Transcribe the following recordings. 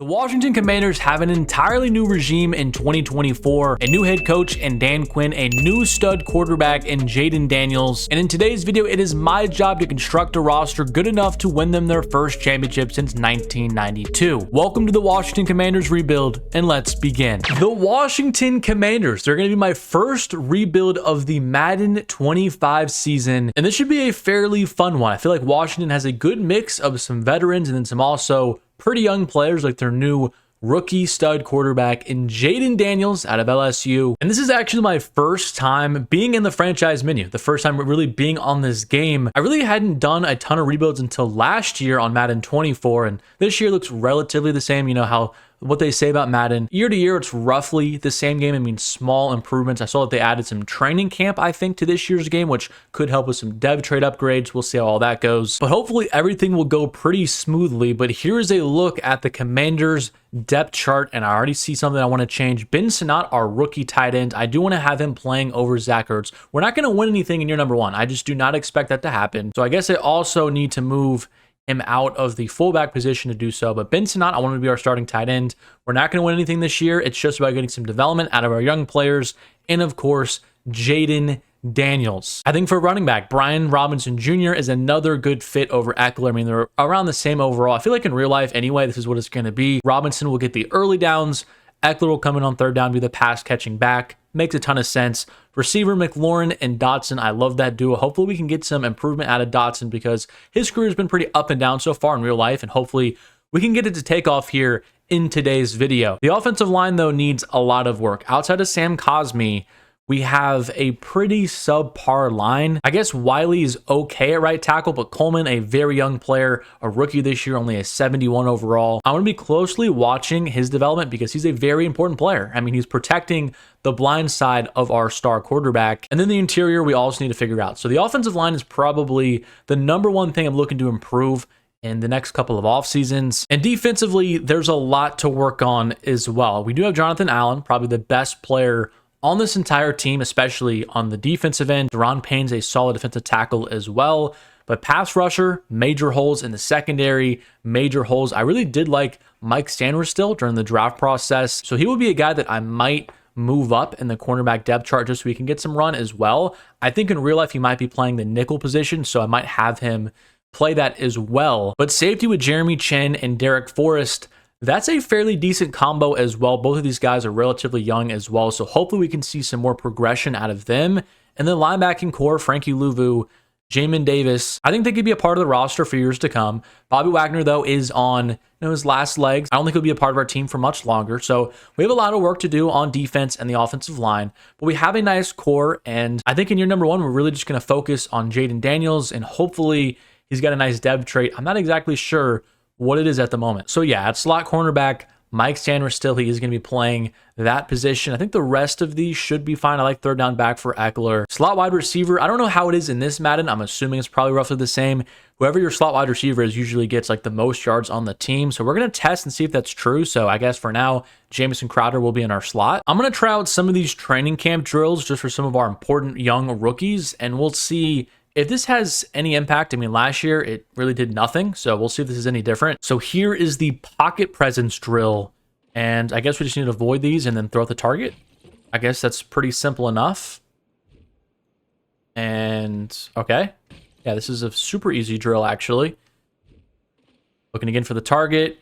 The Washington Commanders have an entirely new regime in 2024, a new head coach in Dan Quinn, a new stud quarterback in Jayden Daniels, and in today's video, it is my job to construct a roster good enough to win them their first championship since 1992. Welcome to the Washington Commanders rebuild, and let's begin. The Washington Commanders, they're going to be my first rebuild of the Madden 25 season, and this should be a fairly fun one. I feel like Washington has a good mix of some veterans and then some also pretty young players like their new rookie stud quarterback in Jayden Daniels out of LSU. And this is actually my first time being in the franchise menu, the first time really being on this game. I really hadn't done a ton of rebuilds until last year on Madden 24, and this year looks relatively the same. You know how what they say about Madden, year to year, it's roughly the same game. I mean, small improvements. I saw that they added some training camp, I think, to this year's game, which could help with some dev trade upgrades. We'll see how all that goes. But hopefully everything will go pretty smoothly. But here's a look at the Commanders depth chart, and I already see something I want to change. Ben Sinnott, our rookie tight end, I do want to have him playing over Zach Ertz. We're not going to win anything in year number one. I just do not expect that to happen. So I guess I also need to move him out of the fullback position to do so. But Ben Sinnott, I want him to be our starting tight end. We're not going to win anything this year. It's just about getting some development out of our young players. And of course, Jayden Daniels. I think for running back, Brian Robinson Jr. is another good fit over Eckler. I mean, they're around the same overall. I feel like in real life anyway, this is what it's going to be. Robinson will get the early downs. Eckler will come in on third down, be the pass catching back. Makes a ton of sense. Receiver McLaurin and Dotson, I love that duo. Hopefully we can get some improvement out of Dotson because his career has been pretty up and down so far in real life, and hopefully we can get it to take off here in today's video. The offensive line, though, needs a lot of work. Outside of Sam Cosmi, we have a pretty subpar line. I guess Wiley is okay at right tackle, but Coleman, a very young player, a rookie this year, only a 71 overall. I want to be closely watching his development because he's a very important player. I mean, he's protecting the blind side of our star quarterback. And then the interior, we also need to figure out. So the offensive line is probably the number one thing I'm looking to improve in the next couple of off seasons. And defensively, there's a lot to work on as well. We do have Jonathan Allen, probably the best player on this entire team, especially on the defensive end. Deron Payne's a solid defensive tackle as well. But pass rusher, major holes in the secondary, major holes. I really did like Mike Stanwell during the draft process. So he would be a guy that I might move up in the cornerback depth chart just so we can get some run as well. I think in real life he might be playing the nickel position, so I might have him play that as well. But safety with Jeremy Chen and Derek Forrest, that's a fairly decent combo as well. Both of these guys are relatively young as well, so hopefully we can see some more progression out of them. And then linebacking core, Frankie Louvu, Jamin Davis, I think they could be a part of the roster for years to come. Bobby Wagner, though, is on his last legs. I don't think he'll be a part of our team for much longer. So we have a lot of work to do on defense and the offensive line, but we have a nice core. And I think in year number one, we're really just going to focus on Jayden Daniels, and hopefully he's got a nice dev trait. I'm not exactly sure what it is at the moment. So yeah, at slot cornerback, Mike Stanwell, he is going to be playing that position. I think the rest of these should be fine. I like third down back for Eckler. Slot wide receiver, I don't know how it is in this Madden. I'm assuming it's probably roughly the same. Whoever your slot wide receiver is usually gets like the most yards on the team. So we're going to test and see if that's true. So I guess for now, Jamison Crowder will be in our slot. I'm going to try out some of these training camp drills just for some of our important young rookies, and we'll see if this has any impact. I mean, last year it really did nothing, so we'll see if this is any different. So here is the pocket presence drill, and I guess we just need to avoid these and then throw at the target. I guess that's pretty simple enough. And okay, yeah, this is a super easy drill actually. Looking again for the target.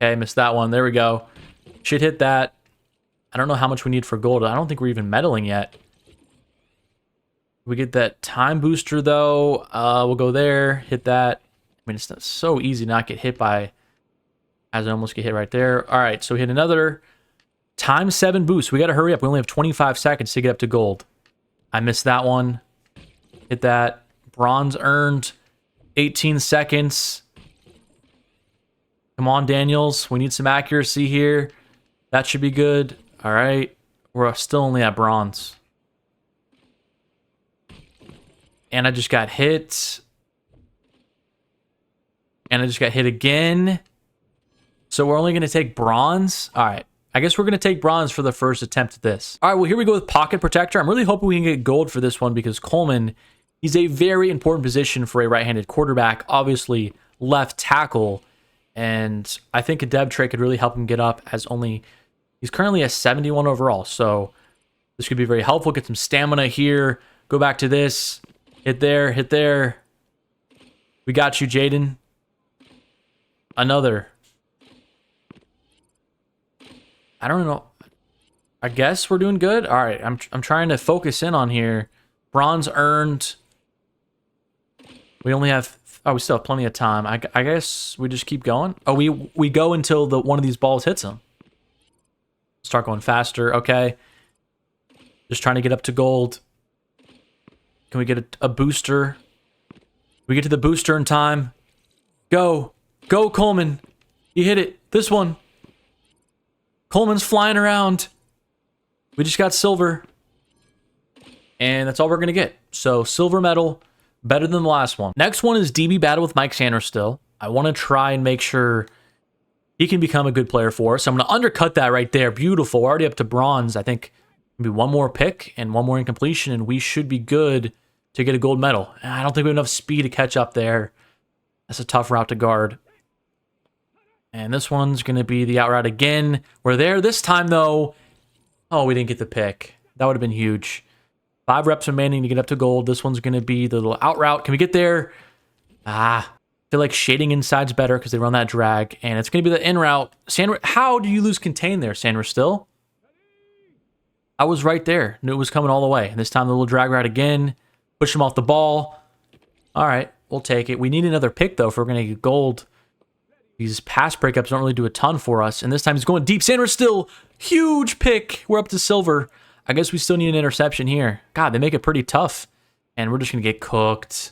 Okay, missed that one. There we go. Should hit that. I don't know how much we need for gold. I don't think we're even medaling yet. We get that time booster though. We'll go there, hit that. I mean, it's not so easy not get hit by, as I almost get hit right there. All right, so we hit another time 7 boost. We got to hurry up. We only have 25 seconds to get up to gold. I missed that one. Hit that. Bronze earned. 18 seconds. Come on, Daniels. We need some accuracy here. That should be good. All right. We're still only at bronze. And I just got hit. And I just got hit again. So we're only going to take bronze. All right. I guess we're going to take bronze for the first attempt at this. All right. Well, here we go with pocket protector. I'm really hoping we can get gold for this one because Coleman, he's a very important position for a right-handed quarterback. Obviously, left tackle. And I think a deb trait could really help him get up, as he's currently a 71 overall. So this could be very helpful. Get some stamina here. Go back to this. Hit there. Hit there. We got you, Jaden. Another. I don't know. I guess we're doing good. All right. I'm trying to focus in on here. Bronze earned. We only have... Oh, we still have plenty of time. I guess we just keep going. Oh, we go until one of these balls hits him. Start going faster. Okay. Just trying to get up to gold. Can we get a booster? We get to the booster in time. Go. Go, Coleman. You hit it. This one. Coleman's flying around. We just got silver. And that's all we're going to get. So, silver medal. Better than the last one. Next one is DB battle with Mike Sanders still. I want to try and make sure he can become a good player for us. So I'm going to undercut that right there. Beautiful. We're already up to bronze. I think maybe one more pick and one more incompletion, and we should be good to get a gold medal. I don't think we have enough speed to catch up there. That's a tough route to guard. And this one's going to be the out route again. We're there this time, though. Oh, we didn't get the pick. That would have been huge. 5 reps remaining to get up to gold. This one's going to be the little out route. Can we get there? I feel like shading inside's better because they run that drag. And it's going to be the in route. Sandra, how do you lose contain there, Sandra, still? I was right there. Knew it was coming all the way. And this time the little drag route again. Push him off the ball. All right, we'll take it. We need another pick, though, if we're going to get gold. These pass breakups don't really do a ton for us. And this time he's going deep. Sanders still. Huge pick. We're up to silver. I guess we still need an interception here. God, they make it pretty tough. And we're just going to get cooked.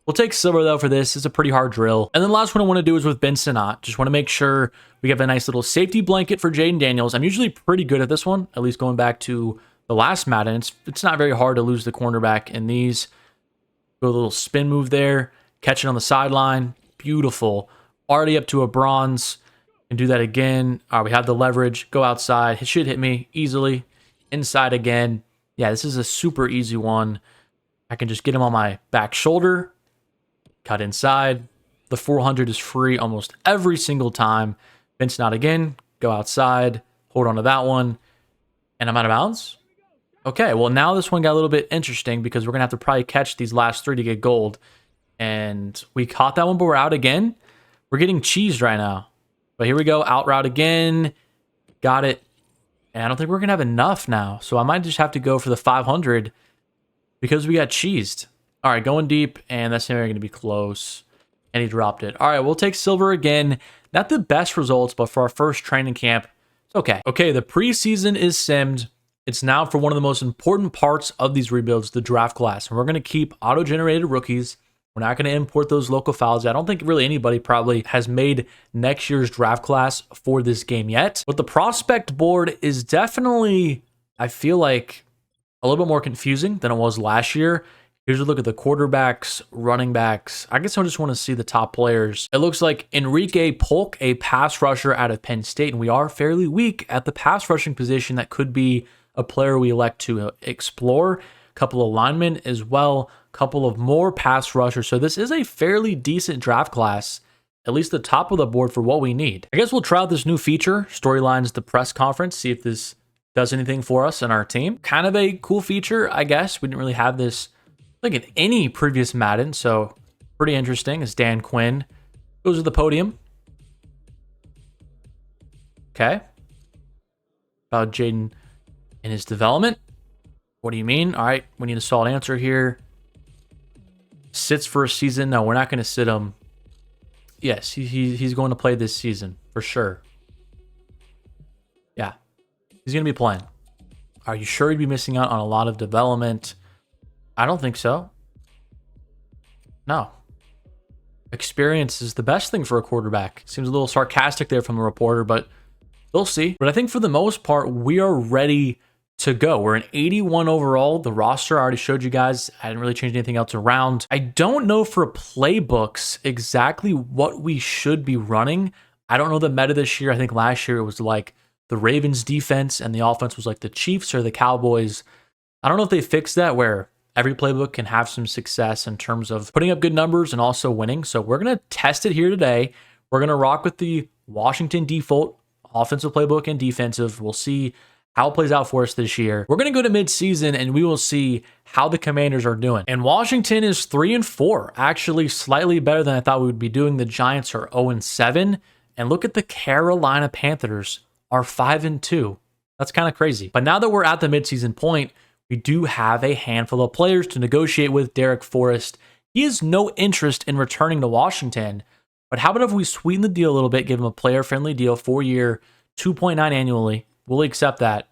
We'll take silver, though, for this. It's a pretty hard drill. And then the last one I want to do is with Ben Sinnott. Just want to make sure we have a nice little safety blanket for Jaden Daniels. I'm usually pretty good at this one, at least going back to the last Madden. It's not very hard to lose the cornerback in these. Go a little spin move there. Catch it on the sideline. Beautiful. Already up to a bronze. And do that again. All right, we have the leverage. Go outside. It should hit me easily. Inside again. Yeah, this is a super easy one. I can just get him on my back shoulder. Cut inside. The 400 is free almost every single time. Bench not again. Go outside. Hold on to that one. And I'm out of bounds. Okay, well now this one got a little bit interesting because we're going to have to probably catch these last 3 to get gold. And we caught that one, but we're out again. We're getting cheesed right now. But here we go. Out route again. Got it. And I don't think we're going to have enough now. So I might just have to go for the 500 because we got cheesed. All right, going deep. And that's never going to be close. And he dropped it. All right, we'll take silver again. Not the best results, but for our first training camp, it's okay. Okay, the preseason is simmed. It's now for one of the most important parts of these rebuilds, the draft class. And we're going to keep auto-generated rookies. We're not going to import those local files. I don't think really anybody probably has made next year's draft class for this game yet. But the prospect board is definitely, I feel like, a little bit more confusing than it was last year. Here's a look at the quarterbacks, running backs. I guess I just want to see the top players. It looks like Enrique Polk, a pass rusher out of Penn State, and we are fairly weak at the pass rushing position. That could be a player we elect to explore. A couple of linemen as well. Couple of more pass rushers. So this is a fairly decent draft class, at least the top of the board for what we need. I guess we'll try out this new feature, Storylines the Press Conference, see if this does anything for us and our team. Kind of a cool feature, I guess. We didn't really have this like in any previous Madden, so pretty interesting. It's Dan Quinn. Goes to the podium. Okay. About Jaden and his development. What do you mean? All right, we need a solid answer here. Sits for a season. No, we're not going to sit him. Yes, he's going to play this season for sure. Yeah, he's going to be playing. Are you sure he'd be missing out on a lot of development? I don't think so. No. Experience is the best thing for a quarterback. Seems a little sarcastic there from the reporter, but we'll see. But I think for the most part, we are ready to go. We're an 81 overall. The roster I already showed you guys. I didn't really change anything else around. I don't know for playbooks exactly what we should be running. I don't know the meta this year. I think last year it was like the Ravens defense and the offense was like the Chiefs or the Cowboys. I don't know if they fixed that where every playbook can have some success in terms of putting up good numbers and also winning. So we're going to test it here today. We're going to rock with the Washington default offensive playbook and defensive. We'll see how it plays out for us this year. We're going to go to midseason and we will see how the Commanders are doing. And Washington is 3-4, actually slightly better than I thought we would be doing. The Giants are 0-7. And look at the Carolina Panthers are 5-2. That's kind of crazy. But now that we're at the midseason point, we do have a handful of players to negotiate with. Derek Forrest, he has no interest in returning to Washington. But how about if we sweeten the deal a little bit, give him a player-friendly deal, 4-year, 2.9 annually. We'll accept that.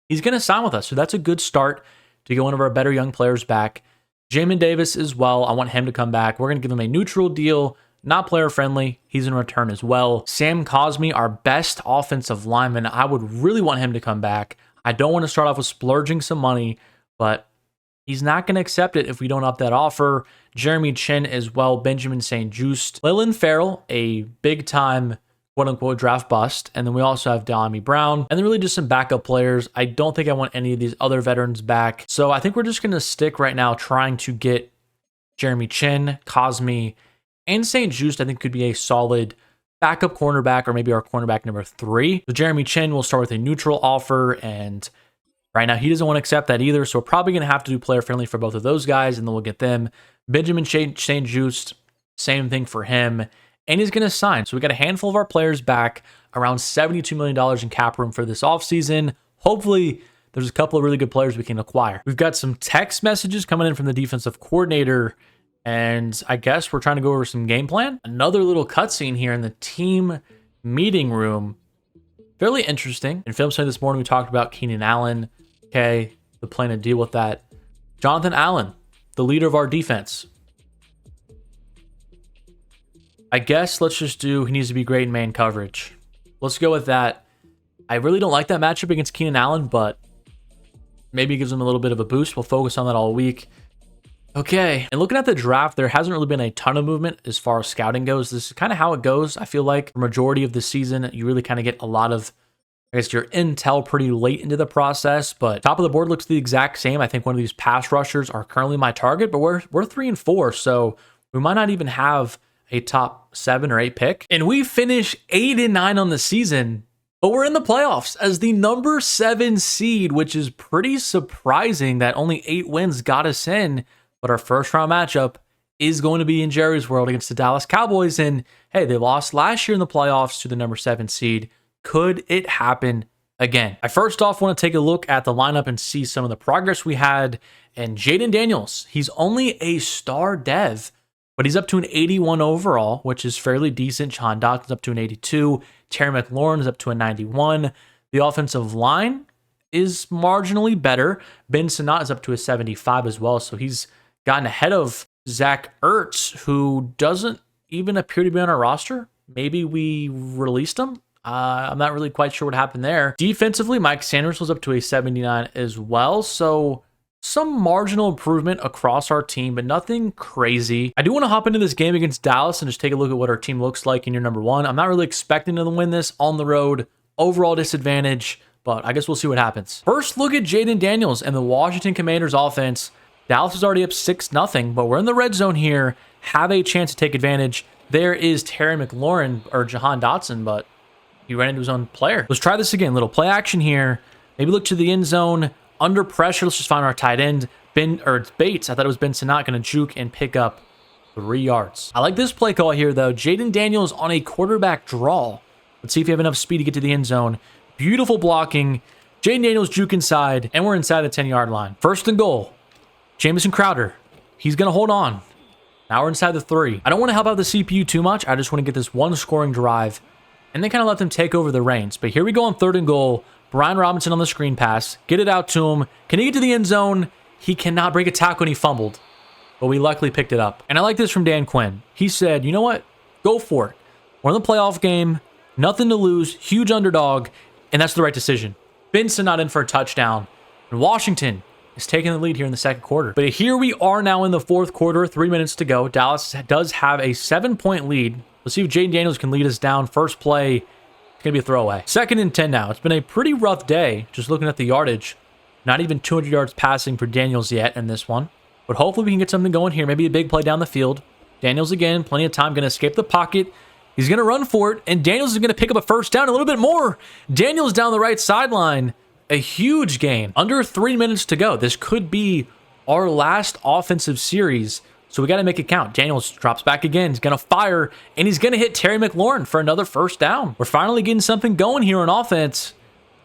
He's going to sign with us, so that's a good start to get one of our better young players back. Jamin Davis as well. I want him to come back. We're going to give him a neutral deal, not player-friendly. He's in return as well. Sam Cosmi, our best offensive lineman. I would really want him to come back. I don't want to start off with splurging some money, but he's not going to accept it if we don't up that offer. Jeremy Chin as well. Benjamin St. Juste. Lillan Farrell, a big-time quote-unquote draft bust. And then we also have De'Ami Brown. And then really just some backup players. I don't think I want any of these other veterans back. So I think we're just going to stick right now trying to get Jeremy Chin, Cosmi, and St. Juste. I think could be a solid backup cornerback or maybe our cornerback number 3. So Jeremy Chin will start with a neutral offer. And right now he doesn't want to accept that either. So we're probably going to have to do player-friendly for both of those guys. And then we'll get them. Benjamin St. Juste, same thing for him. And he's going to sign. So we got a handful of our players back, around $72 million in cap room for this offseason. Hopefully, there's a couple of really good players we can acquire. We've got some text messages coming in from the defensive coordinator, and I guess we're trying to go over some game plan. Another little cutscene here in the team meeting room. Fairly interesting. In film study this morning, we talked about Keenan Allen. Okay, the plan to deal with that. Jonathan Allen, the leader of our defense. I guess let's just do, he needs to be great in man coverage. Let's go with that. I really don't like that matchup against Keenan Allen, but maybe it gives him a little bit of a boost. We'll focus on that all week. Okay, and looking at the draft, there hasn't really been a ton of movement as far as scouting goes. This is kind of how it goes. I feel like the majority of the season, you really kind of get a lot of, I guess, your intel pretty late into the process, but top of the board looks the exact same. I think one of these pass rushers are currently my target, but we're 3-4, so we might not even have a top 7 or 8 pick. And we finish 8-9 on the season, but we're in the playoffs as the number 7 seed, which is pretty surprising that only 8 wins got us in. But our first round matchup is going to be in Jerry's World against the Dallas Cowboys. And hey, they lost last year in the playoffs to the number 7 seed. Could it happen again? I first off want to take a look at the lineup and see some of the progress we had. And Jaden Daniels, he's only a star dev, but he's up to an 81 overall, which is fairly decent. Jahan Dotson's up to an 82. Terry McLaurin is up to a 91. The offensive line is marginally better. Ben Sinnott is up to a 75 as well, so he's gotten ahead of Zach Ertz, who doesn't even appear to be on our roster. Maybe we released him. I'm not really quite sure what happened there. Defensively, Mike Sanders was up to a 79 as well, so some marginal improvement across our team, but nothing crazy. I do want to hop into this game against Dallas and just take a look at what our team looks like in year number 1. I'm not really expecting to win this on the road. Overall disadvantage, but I guess we'll see what happens. First, look at Jaden Daniels and the Washington Commanders offense. Dallas is already up 6-0, but we're in the red zone here. Have a chance to take advantage. There is Terry McLaurin or Jahan Dotson, but he ran into his own player. Let's try this again. Little play action here. Maybe look to the end zone. Under pressure, let's just find our tight end. It's Bates. I thought it was Ben Sinnott going to juke and pick up 3 yards. I like this play call here, though. Jaden Daniels on a quarterback draw. Let's see if you have enough speed to get to the end zone. Beautiful blocking. Jaden Daniels juke inside, and we're inside the 10-yard line. First and goal. Jamison Crowder. He's going to hold on. Now we're inside the 3. I don't want to help out the CPU too much. I just want to get this one scoring drive and then kind of let them take over the reins. But here we go on 3rd and goal. Brian Robinson on the screen pass. Get it out to him. Can he get to the end zone? He cannot break a tackle and he fumbled. But we luckily picked it up. And I like this from Dan Quinn. He said, you know what? Go for it. We're in the playoff game. Nothing to lose. Huge underdog. And that's the right decision. Benson not in for a touchdown. And Washington is taking the lead here in the second quarter. But here we are now in the 4th quarter. 3 minutes to go. Dallas does have a 7-point lead. Let's see if Jaden Daniels can lead us down. First play. It's going to be a throwaway. 2nd and 10 now. It's been a pretty rough day, just looking at the yardage. Not even 200 yards passing for Daniels yet in this one. But hopefully we can get something going here. Maybe a big play down the field. Daniels again, plenty of time, going to escape the pocket. He's going to run for it, and Daniels is going to pick up a first down, a little bit more. Daniels down the right sideline. A huge gain. Under 3 minutes to go. This could be our last offensive series, so we got to make it count. Daniels drops back again. He's going to fire, and he's going to hit Terry McLaurin for another first down. We're finally getting something going here on offense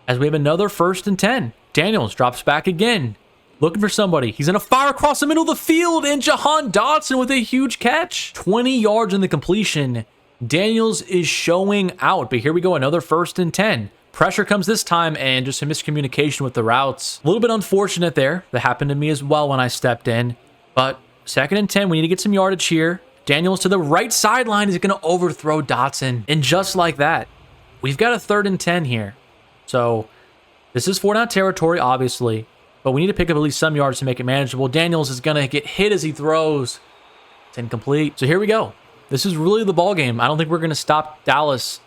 as we have another 1st and 10. Daniels drops back again, looking for somebody. He's going to fire across the middle of the field, and Jahan Dotson with a huge catch. 20 yards in the completion. Daniels is showing out, but here we go, another 1st and 10. Pressure comes this time, and just a miscommunication with the routes. A little bit unfortunate there. That happened to me as well when I stepped in. But 2nd and 10, we need to get some yardage here. Daniels to the right sideline is going to overthrow Dotson. And just like that, we've got a 3rd and 10 here. So this is 4-down territory, obviously. But we need to pick up at least some yards to make it manageable. Daniels is going to get hit as he throws. It's incomplete. So here we go. This is really the ball game. I don't think we're going to stop Dallas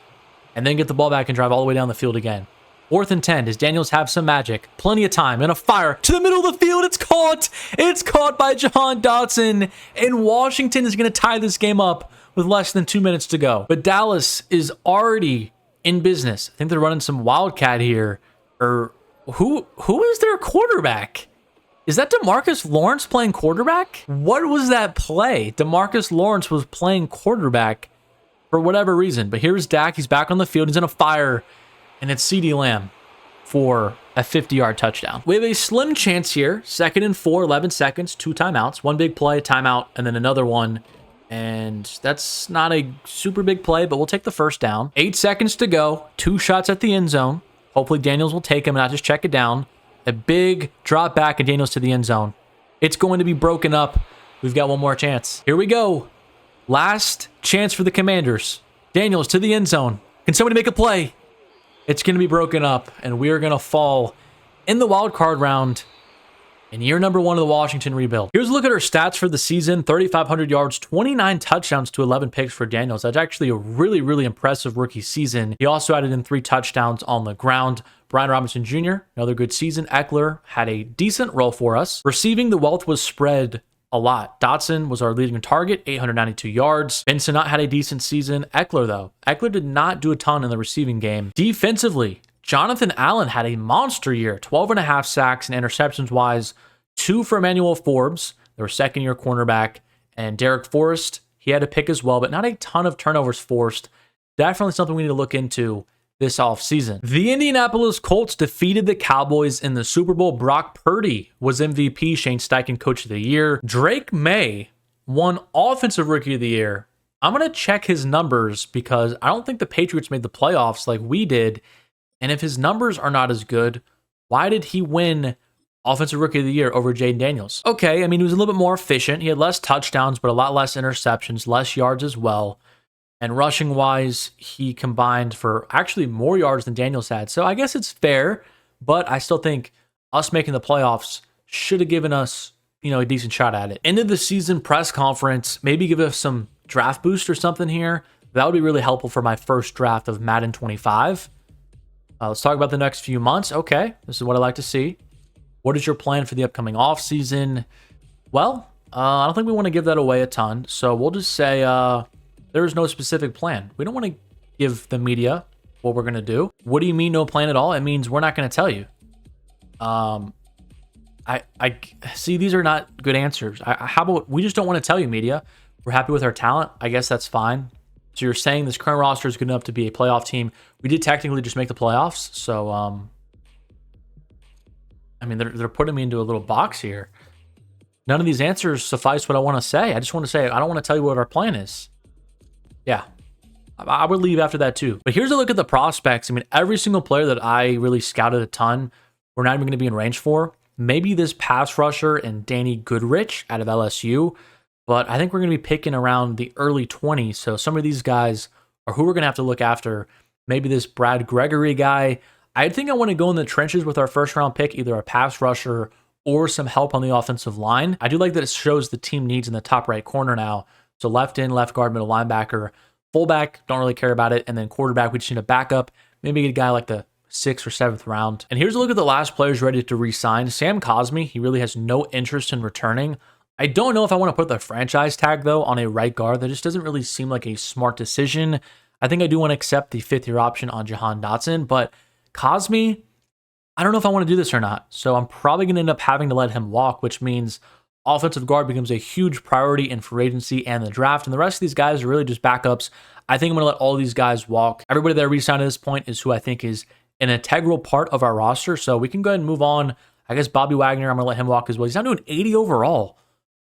and then get the ball back and drive all the way down the field again. 4th and 10. Does Daniels have some magic? Plenty of time. And a fire to the middle of the field. It's caught. It's caught by Jahan Dotson. And Washington is going to tie this game up with less than 2 minutes to go. But Dallas is already in business. I think they're running some Wildcat here. Or who is their quarterback? Is that DeMarcus Lawrence playing quarterback? What was that play? DeMarcus Lawrence was playing quarterback for whatever reason. But here's Dak. He's back on the field. He's in a fire. And it's CeeDee Lamb for a 50-yard touchdown. We have a slim chance here. 2nd and 4, 11 seconds, 2 timeouts. 1 big play, timeout, and then another one. And that's not a super big play, but we'll take the first down. 8 seconds to go. 2 shots at the end zone. Hopefully Daniels will take him and not just check it down. A big drop back and Daniels to the end zone. It's going to be broken up. We've got one more chance. Here we go. Last chance for the Commanders. Daniels to the end zone. Can somebody make a play? It's going to be broken up, and we are going to fall in the wild card round in year number 1 of the Washington rebuild. Here's a look at our stats for the season. 3,500 yards, 29 touchdowns to 11 picks for Daniels. That's actually a really, really impressive rookie season. He also added in 3 touchdowns on the ground. Brian Robinson Jr., another good season. Eckler had a decent role for us. Receiving, the wealth was spread a lot. Dotson was our leading target, 892 yards. Benson had a decent season. Eckler, though. Eckler did not do a ton in the receiving game. Defensively, Jonathan Allen had a monster year, 12.5 sacks and interceptions-wise, 2 for Emmanuel Forbes, their second-year cornerback, and Derek Forrest, he had a pick as well, but not a ton of turnovers forced. Definitely something we need to look into this offseason. The Indianapolis Colts defeated the Cowboys in the Super Bowl. Brock Purdy was MVP, Shane Steichen Coach of the Year. Drake May won Offensive Rookie of the Year. I'm going to check his numbers because I don't think the Patriots made the playoffs like we did. And if his numbers are not as good, why did he win Offensive Rookie of the Year over Jaden Daniels? Okay, I mean, he was a little bit more efficient. He had less touchdowns, but a lot less interceptions, less yards as well. And rushing-wise, he combined for actually more yards than Daniels had. So I guess it's fair, but I still think us making the playoffs should have given us, a decent shot at it. End of the season press conference, maybe give us some draft boost or something here. That would be really helpful for my first draft of Madden 25. Let's talk about the next few months. Okay, this is what I like to see. What is your plan for the upcoming offseason? Well, I don't think we want to give that away a ton. So we'll just say there is no specific plan. We don't want to give the media what we're going to do. What do you mean no plan at all? It means we're not going to tell you. I see these are not good answers. How about we just don't want to tell you, media? We're happy with our talent. I guess that's fine. So you're saying this current roster is good enough to be a playoff team. We did technically just make the playoffs. So, I mean, they're putting me into a little box here. None of these answers suffice what I want to say. I just want to say, I don't want to tell you what our plan is. Yeah, I would leave after that too. But here's a look at the prospects. I mean, every single player that I really scouted a ton, we're not even going to be in range for. Maybe this pass rusher and Danny Goodrich out of LSU. But I think we're going to be picking around the early 20s. So some of these guys are who we're going to have to look after. Maybe this Brad Gregory guy. I think I want to go in the trenches with our first round pick, either a pass rusher or some help on the offensive line. I do like that it shows the team needs in the top right corner now. So left in, left guard, middle linebacker, fullback, don't really care about it. And then quarterback, we just need a backup. Maybe get a guy like the 6th or 7th round. And here's a look at the last players ready to re-sign. Sam Cosmi, he really has no interest in returning. I don't know if I want to put the franchise tag, though, on a right guard. That just doesn't really seem like a smart decision. I think I do want to accept the fifth-year option on Jahan Dotson, but Cosme, I don't know if I want to do this or not. So I'm probably going to end up having to let him walk, which means offensive guard becomes a huge priority in free agency and the draft. And the rest of these guys are really just backups. I think I'm going to let all these guys walk. Everybody that I re-signed at this point is who I think is an integral part of our roster. So we can go ahead and move on. I guess Bobby Wagner, I'm going to let him walk as well. He's now doing 80 overall.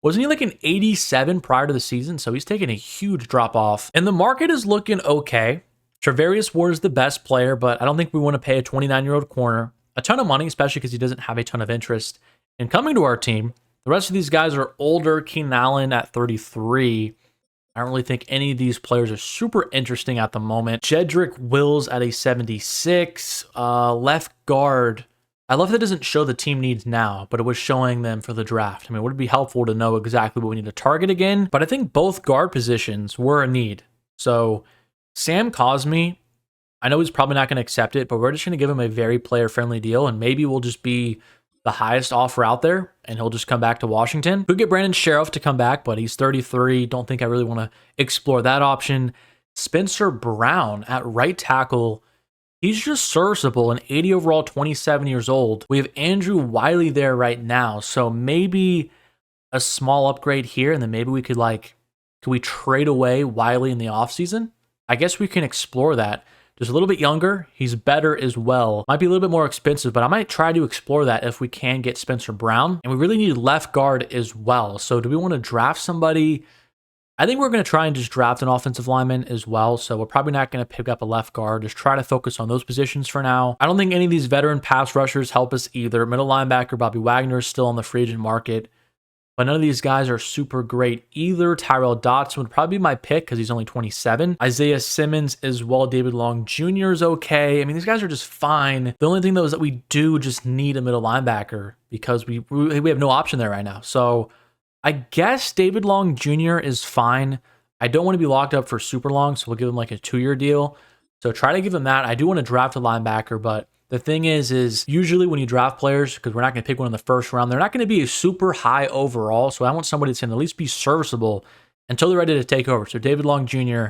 Wasn't he like an 87 prior to the season? So he's taking a huge drop off. And the market is looking okay. Travarius Ward is the best player, but I don't think we want to pay a 29-year-old corner a ton of money, especially because he doesn't have a ton of interest in coming to our team. The rest of these guys are older. Keenan Allen at 33. I don't really think any of these players are super interesting at the moment. Jedrick Wills at a 76. Left guard. I love that it doesn't show the team needs now, but it was showing them for the draft. I mean, it would be helpful to know exactly what we need to target again, but I think both guard positions were a need. So Sam Cosme, I know he's probably not going to accept it, but we're just going to give him a very player-friendly deal, and maybe we'll just be the highest offer out there, and he'll just come back to Washington. Could get Brandon Sheriff to come back, but he's 33. Don't think I really want to explore that option. Spencer Brown at right tackle. He's just serviceable, an 80 overall, 27 years old. We have Andrew Wiley there right now, so maybe a small upgrade here, and then maybe we could we trade away Wiley in the offseason? I guess we can explore that. Just a little bit younger. He's better as well. Might be a little bit more expensive, but I might try to explore that if we can get Spencer Brown. And we really need left guard as well. So do we want to draft somebody? I think we're going to try and just draft an offensive lineman as well. So we're probably not going to pick up a left guard. Just try to focus on those positions for now. I don't think any of these veteran pass rushers help us either. Middle linebacker Bobby Wagner is still on the free agent market, but none of these guys are super great either. Tyrell Dotson would probably be my pick because he's only 27. Isaiah Simmons as well. David Long Jr. is okay. I mean, these guys are just fine. The only thing, though, is that we do just need a middle linebacker because we have no option there right now. So I guess David Long Jr. is fine. I don't want to be locked up for super long, so we'll give him like a 2-year deal. So try to give him that. I do want to draft a linebacker, but the thing is usually when you draft players, because we're not going to pick one in the first round, they're not going to be a super high overall. So I want somebody that's going to at least be serviceable until they're ready to take over. So David Long Jr.,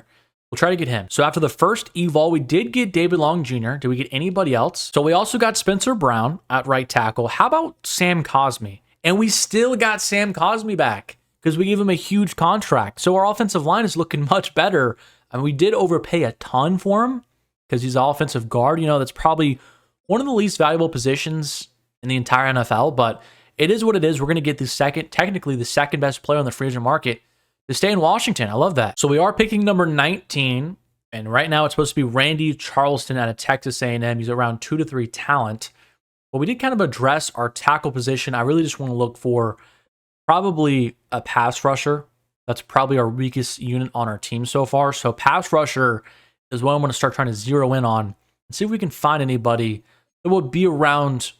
we'll try to get him. So after the first evol, we did get David Long Jr. Did we get anybody else? So we also got Spencer Brown at right tackle. How about Sam Cosme? And we still got Sam Cosme back because we gave him a huge contract. So our offensive line is looking much better. I mean, we did overpay a ton for him because he's an offensive guard. You know, that's probably one of the least valuable positions in the entire NFL, but it is what it is. We're going to get technically the second best player on the free agent market to stay in Washington. I love that. So we are picking number 19, and right now it's supposed to be Randy Charleston out of Texas A&M. He's around 2 to 3 talent. But we did kind of address our tackle position. I really just want to look for probably a pass rusher. That's probably our weakest unit on our team so far. So pass rusher is what I'm going to start trying to zero in on and see if we can find anybody that will be around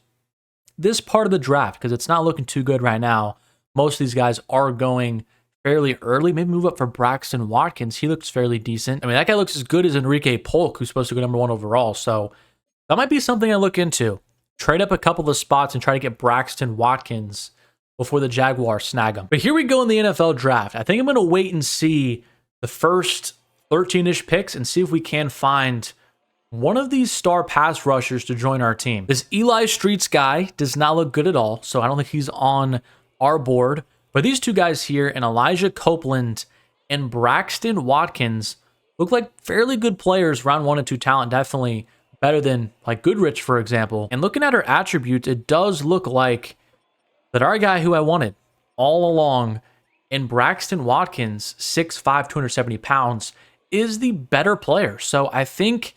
this part of the draft because it's not looking too good right now. Most of these guys are going fairly early. Maybe move up for Braxton Watkins. He looks fairly decent. I mean, that guy looks as good as Enrique Polk, who's supposed to go number 1 overall. So that might be something I look into. Trade up a couple of spots and try to get Braxton Watkins before the Jaguars snag him. But here we go in the NFL draft. I think I'm going to wait and see the first 13-ish picks and see if we can find one of these star pass rushers to join our team. This Eli Streets guy does not look good at all, so I don't think he's on our board. But these two guys here, and Elijah Copeland and Braxton Watkins, look like fairly good players, round 1 and 2 talent, definitely better than like Goodrich, for example. And looking at her attributes, it does look like that our guy who I wanted all along in Braxton Watkins, 6'5", 270 pounds, is the better player. So I think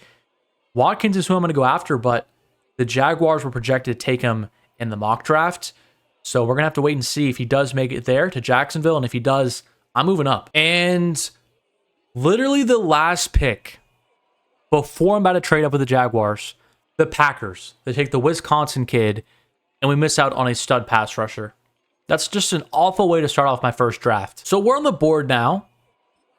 Watkins is who I'm going to go after, but the Jaguars were projected to take him in the mock draft. So we're going to have to wait and see if he does make it there to Jacksonville. And if he does, I'm moving up. And literally the last pick before I'm about to trade up with the Jaguars, the Packers, they take the Wisconsin kid, and we miss out on a stud pass rusher. That's just an awful way to start off my first draft. So we're on the board now.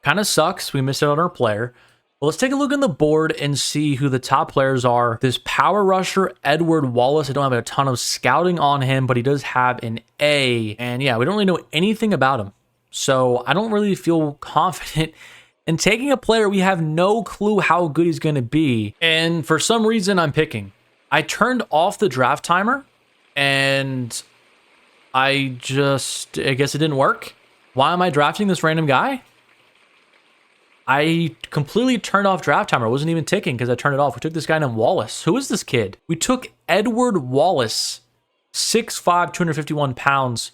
Kind of sucks. We missed out on our player. Well, let's take a look on the board and see who the top players are. This power rusher, Edward Wallace. I don't have a ton of scouting on him, but he does have an A. And yeah, we don't really know anything about him. So I don't really feel confident in taking a player we have no clue how good he's going to be. And for some reason, I'm picking. I turned off the draft timer and I guess it didn't work. Why am I drafting this random guy? I completely turned off draft timer. It wasn't even ticking because I turned it off. We took this guy named Wallace. Who is this kid? We took Edward Wallace, 6'5", 251 pounds,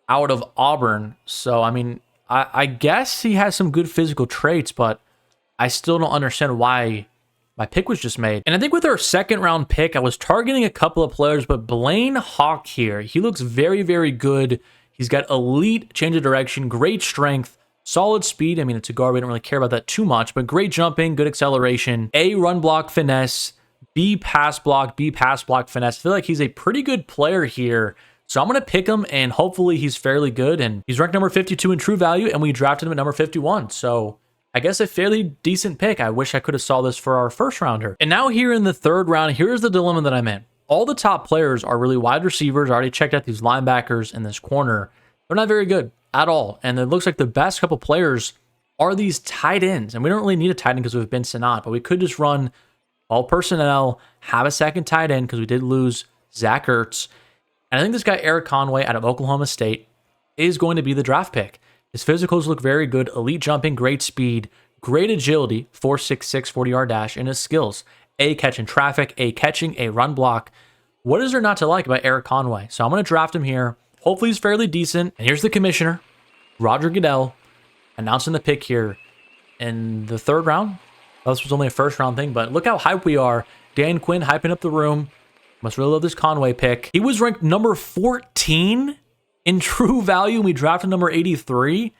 out of Auburn. So, I mean, I guess he has some good physical traits, but I still don't understand why my pick was just made. And I think with our second round pick, I was targeting a couple of players, but Blaine Hawk here, he looks very, very good. He's got elite change of direction, great strength, solid speed. I mean, it's a guard. We don't really care about that too much, but great jumping, good acceleration, A, run block finesse, B, pass block finesse. I feel like he's a pretty good player here. So I'm going to pick him, and hopefully he's fairly good. And he's ranked number 52 in true value, and we drafted him at number 51. So I guess a fairly decent pick. I wish I could have saw this for our first rounder. And now here in the third round, here's the dilemma that I'm in. All the top players are really wide receivers. I already checked out these linebackers in this corner. They're not very good at all. And it looks like the best couple players are these tight ends. And we don't really need a tight end because we've been Sanat, but we could just run all personnel, have a second tight end because we did lose Zach Ertz. And I think this guy, Eric Conway, out of Oklahoma State, is going to be the draft pick. His physicals look very good. Elite jumping, great speed, great agility, 4.66 40-yard dash, and his skills. A, catching traffic, A, catching, A, run block. What is there not to like about Eric Conway? So I'm going to draft him here. Hopefully he's fairly decent. And here's the commissioner, Roger Goodell, announcing the pick here in the third round. Well, this was only a first round thing, but look how hyped we are. Dan Quinn hyping up the room. Must really love this Conway pick. He was ranked number 14 in true value. We drafted number 83.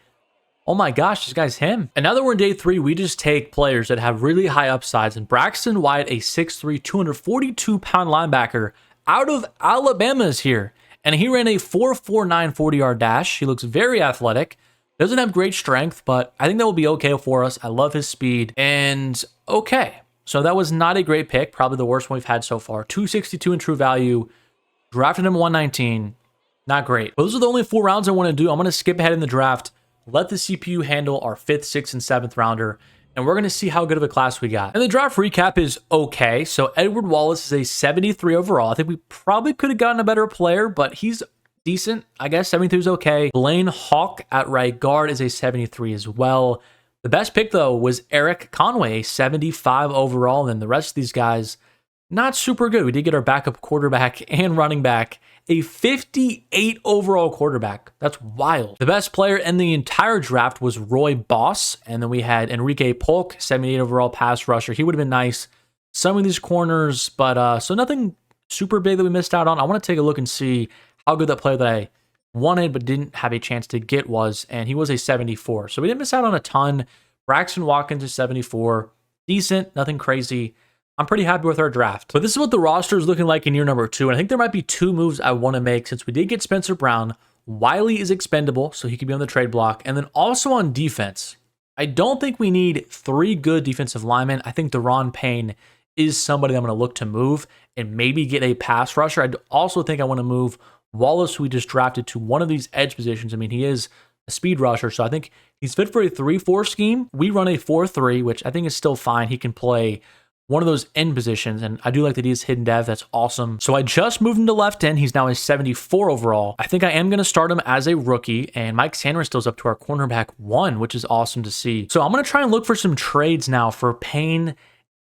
Oh my gosh, this guy's him. And now that we're in day 3, we just take players that have really high upsides. And Braxton White, a 6'3", 242-pound linebacker out of Alabama, is here. And he ran a 4.49 40-yard dash. He looks very athletic. Doesn't have great strength, but I think that will be okay for us. I love his speed. And okay. So that was not a great pick. Probably the worst one we've had so far. 262 in true value. Drafted him 119. Not great. But those are the only 4 rounds I want to do. I'm going to skip ahead in the draft. Let the CPU handle our 5th, 6th, and 7th rounder. And we're going to see how good of a class we got. And the draft recap is okay. So Edward Wallace is a 73 overall. I think we probably could have gotten a better player, but he's decent. I guess 73 is okay. Blaine Hawk at right guard is a 73 as well. The best pick, though, was Eric Conway, 75 overall, and then the rest of these guys, not super good. We did get our backup quarterback and running back, a 58 overall quarterback. That's wild. The best player in the entire draft was Roy Boss, and then we had Enrique Polk, 78 overall pass rusher. He would have been nice. Some of these corners, but so nothing super big that we missed out on. I want to take a look and see how good that player that I wanted but didn't have a chance to get was, and he was a 74. So we didn't miss out on a ton. Braxton Watkins is 74. Decent, nothing crazy. I'm pretty happy with our draft. But this is what the roster is looking like in year number 2. And I think there might be 2 moves I want to make since we did get Spencer Brown. Wiley is expendable, so he could be on the trade block. And then also on defense, I don't think we need 3 good defensive linemen. I think Deron Payne is somebody I'm going to look to move and maybe get a pass rusher. I also think I want to move Wallace, who we just drafted, to one of these edge positions. I mean, he is a speed rusher, so I think he's fit for a 3-4 scheme. We run a 4-3, which I think is still fine. He can play one of those end positions, and I do like that he is hidden dev. That's awesome. So I just moved him to left end. He's now a 74 overall. I think I am going to start him as a rookie, and Mike Sanders still is up to our cornerback 1, which is awesome to see. So I'm going to try and look for some trades now for Payne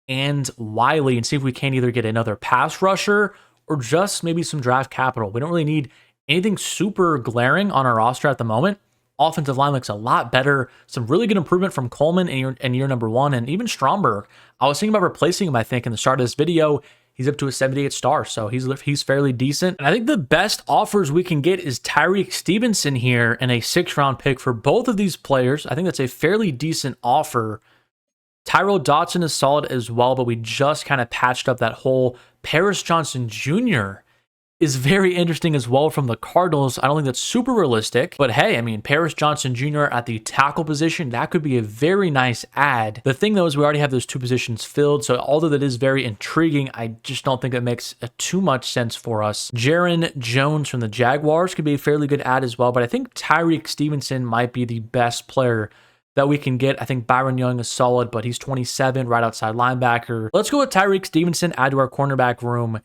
and Wiley and see if we can either get another pass rusher or just maybe some draft capital. We don't really need anything super glaring on our roster at the moment. Offensive line looks a lot better. Some really good improvement from Coleman in year number 1, and even Stromberg. I was thinking about replacing him, I think, in the start of this video. He's up to a 78 star, so he's fairly decent. And I think the best offers we can get is Tyreek Stevenson here and a 6th-round pick for both of these players. I think that's a fairly decent offer. Tyrell Dotson is solid as well, but we just kind of patched up that hole. Paris Johnson Jr. is very interesting as well from the Cardinals. I don't think that's super realistic, but hey, I mean, Paris Johnson Jr. at the tackle position, that could be a very nice add. The thing though is we already have those two positions filled, so although that is very intriguing, I just don't think it makes too much sense for us. Jaron Jones from the Jaguars could be a fairly good add as well, but I think Tyreek Stevenson might be the best player that we can get. I think Byron Young is solid, but he's 27, right outside linebacker. Let's go with Tyreek Stevenson, add to our cornerback room,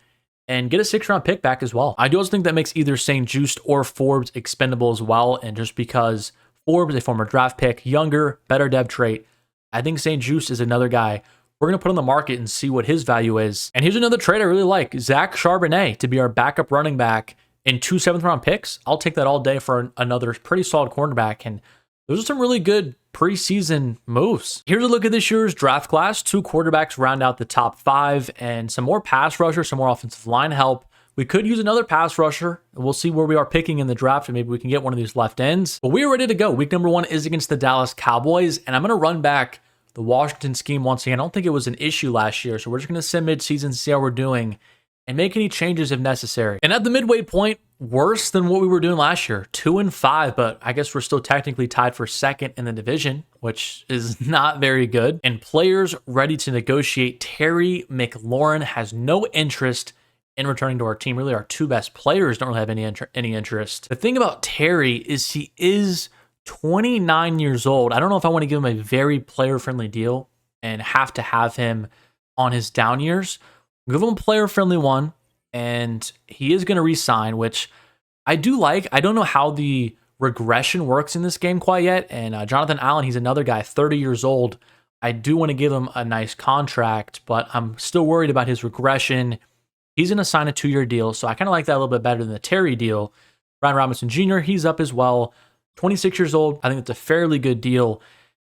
and get a 6th-round pick back as well. I do also think that makes either St. Juste or Forbes expendable as well, and just because Forbes, a former draft pick, younger, better dev trait, I think St. Juste is another guy we're going to put on the market and see what his value is. And here's another trade I really like, Zach Charbonnet to be our backup running back and 2 7th-round picks. I'll take that all day for another pretty solid cornerback, and those are some really good preseason moves. Here's a look at this year's draft class. 2 quarterbacks round out the top 5 and some more pass rushers, some more offensive line help. We could use another pass rusher. We'll see where we are picking in the draft, and maybe we can get one of these left ends. But we are ready to go. Week number 1 is against the Dallas Cowboys, and I'm going to run back the Washington scheme once again. I don't think it was an issue last year, so we're just going to sit mid-season, see how we're doing, and make any changes if necessary. And at the midway point, worse than what we were doing last year, 2-5, but I guess we're still technically tied for 2nd in the division, which is not very good. And players ready to negotiate. Terry McLaurin has no interest in returning to our team. Really, our 2 best players don't really have any interest. The thing about Terry is he is 29 years old. I don't know if I want to give him a very player-friendly deal and have to have him on his down years. Give him a player-friendly one, and he is going to re-sign, which I do like. I don't know how the regression works in this game quite yet, and Jonathan Allen, he's another guy, 30 years old. I do want to give him a nice contract, but I'm still worried about his regression. He's going to sign a 2-year deal, so I kind of like that a little bit better than the Terry deal. Brian Robinson Jr., he's up as well, 26 years old. I think it's a fairly good deal.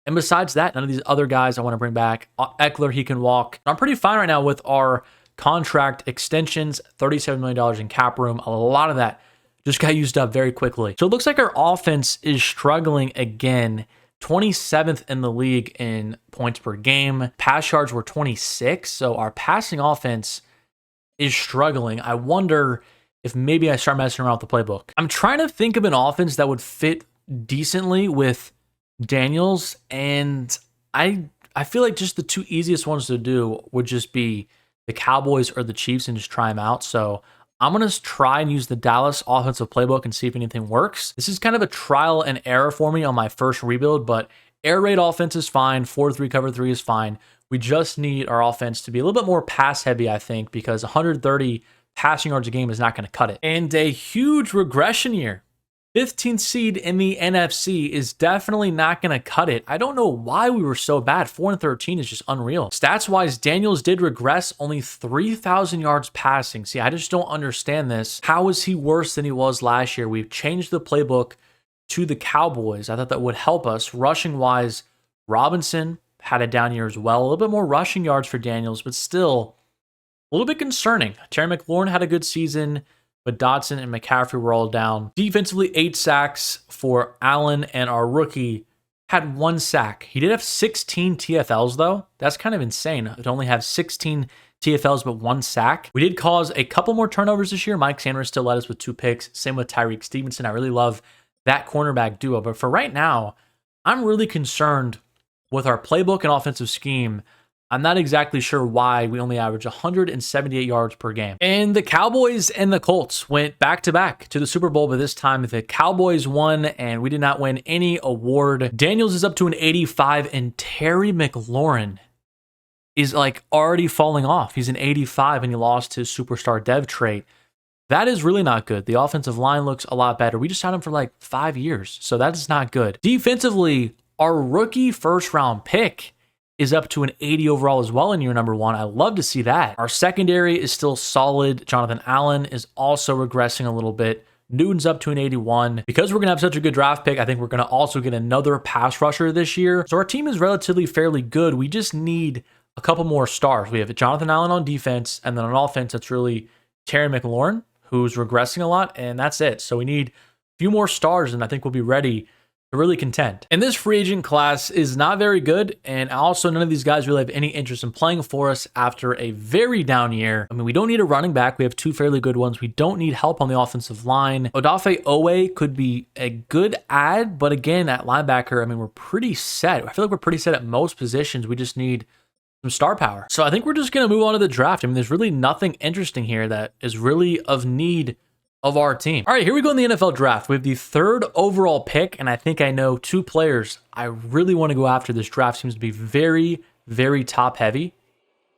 And besides that, none of these other guys I want to bring back. Eckler, he can walk. I'm pretty fine right now with our contract extensions, $37 million in cap room. A lot of that just got used up very quickly. So it looks like our offense is struggling again. 27th in the league in points per game. Pass yards were 26. So our passing offense is struggling. I wonder if maybe I start messing around with the playbook. I'm trying to think of an offense that would fit decently with Daniels, and I feel like just the 2 easiest ones to do would just be the Cowboys or the Chiefs and just try them out. So I'm going to try and use the Dallas offensive playbook and see if anything works. This is kind of a trial and error for me on my first rebuild, but air raid offense is fine. 4-3 cover 3 is fine. We just need our offense to be a little bit more pass heavy, I think, because 130 passing yards a game is not going to cut it. And a huge regression year. 15th seed in the NFC is definitely not going to cut it. I don't know why we were so bad. 4-13 is just unreal. Stats-wise, Daniels did regress, only 3,000 yards passing. See, I just don't understand this. How is he worse than he was last year? We've changed the playbook to the Cowboys. I thought that would help us. Rushing-wise, Robinson had a down year as well. A little bit more rushing yards for Daniels, but still a little bit concerning. Terry McLaurin had a good season, but Dotson and McCaffrey were all down. Defensively, 8 sacks for Allen, and our rookie had 1 sack. He did have 16 TFLs, though. That's kind of insane to only have 16 TFLs, but 1 sack. We did cause a couple more turnovers this year. Mike Sanders still led us with 2 picks. Same with Tyreek Stevenson. I really love that cornerback duo. But for right now, I'm really concerned with our playbook and offensive scheme. I'm not exactly sure why we only average 178 yards per game. And the Cowboys and the Colts went back-to-back to the Super Bowl, but this time the Cowboys won, and we did not win any award. Daniels is up to an 85, and Terry McLaurin is like already falling off. He's an 85, and he lost his superstar dev trait. That is really not good. The offensive line looks a lot better. We just had him for like 5 years, so that is not good. Defensively, our rookie first-round pick is up to an 80 overall as well in year number 1. I love to see that. Our secondary is still solid. Jonathan Allen is also regressing a little bit. Newton's up to an 81. Because we're going to have such a good draft pick, I think we're going to also get another pass rusher this year. So our team is relatively fairly good. We just need a couple more stars. We have Jonathan Allen on defense, and then on offense, it's really Terry McLaurin, who's regressing a lot, and that's it. So we need a few more stars, and I think we'll be ready to really contend. And this free agent class is not very good, and also none of these guys really have any interest in playing for us after a very down year. I mean, we don't need a running back. We have two fairly good ones. We don't need help on the offensive line. Odafe Owe could be a good add, but again, at linebacker, I mean, we're pretty set. I feel like we're pretty set at most positions. We just need some star power. So I think we're just going to move on to the draft. I mean, there's really nothing interesting here that is really of need of our team. All right, here we go in the NFL draft. We have the 3rd overall pick, and I think I know 2 players I really want to go after. This draft seems to be very, very top heavy.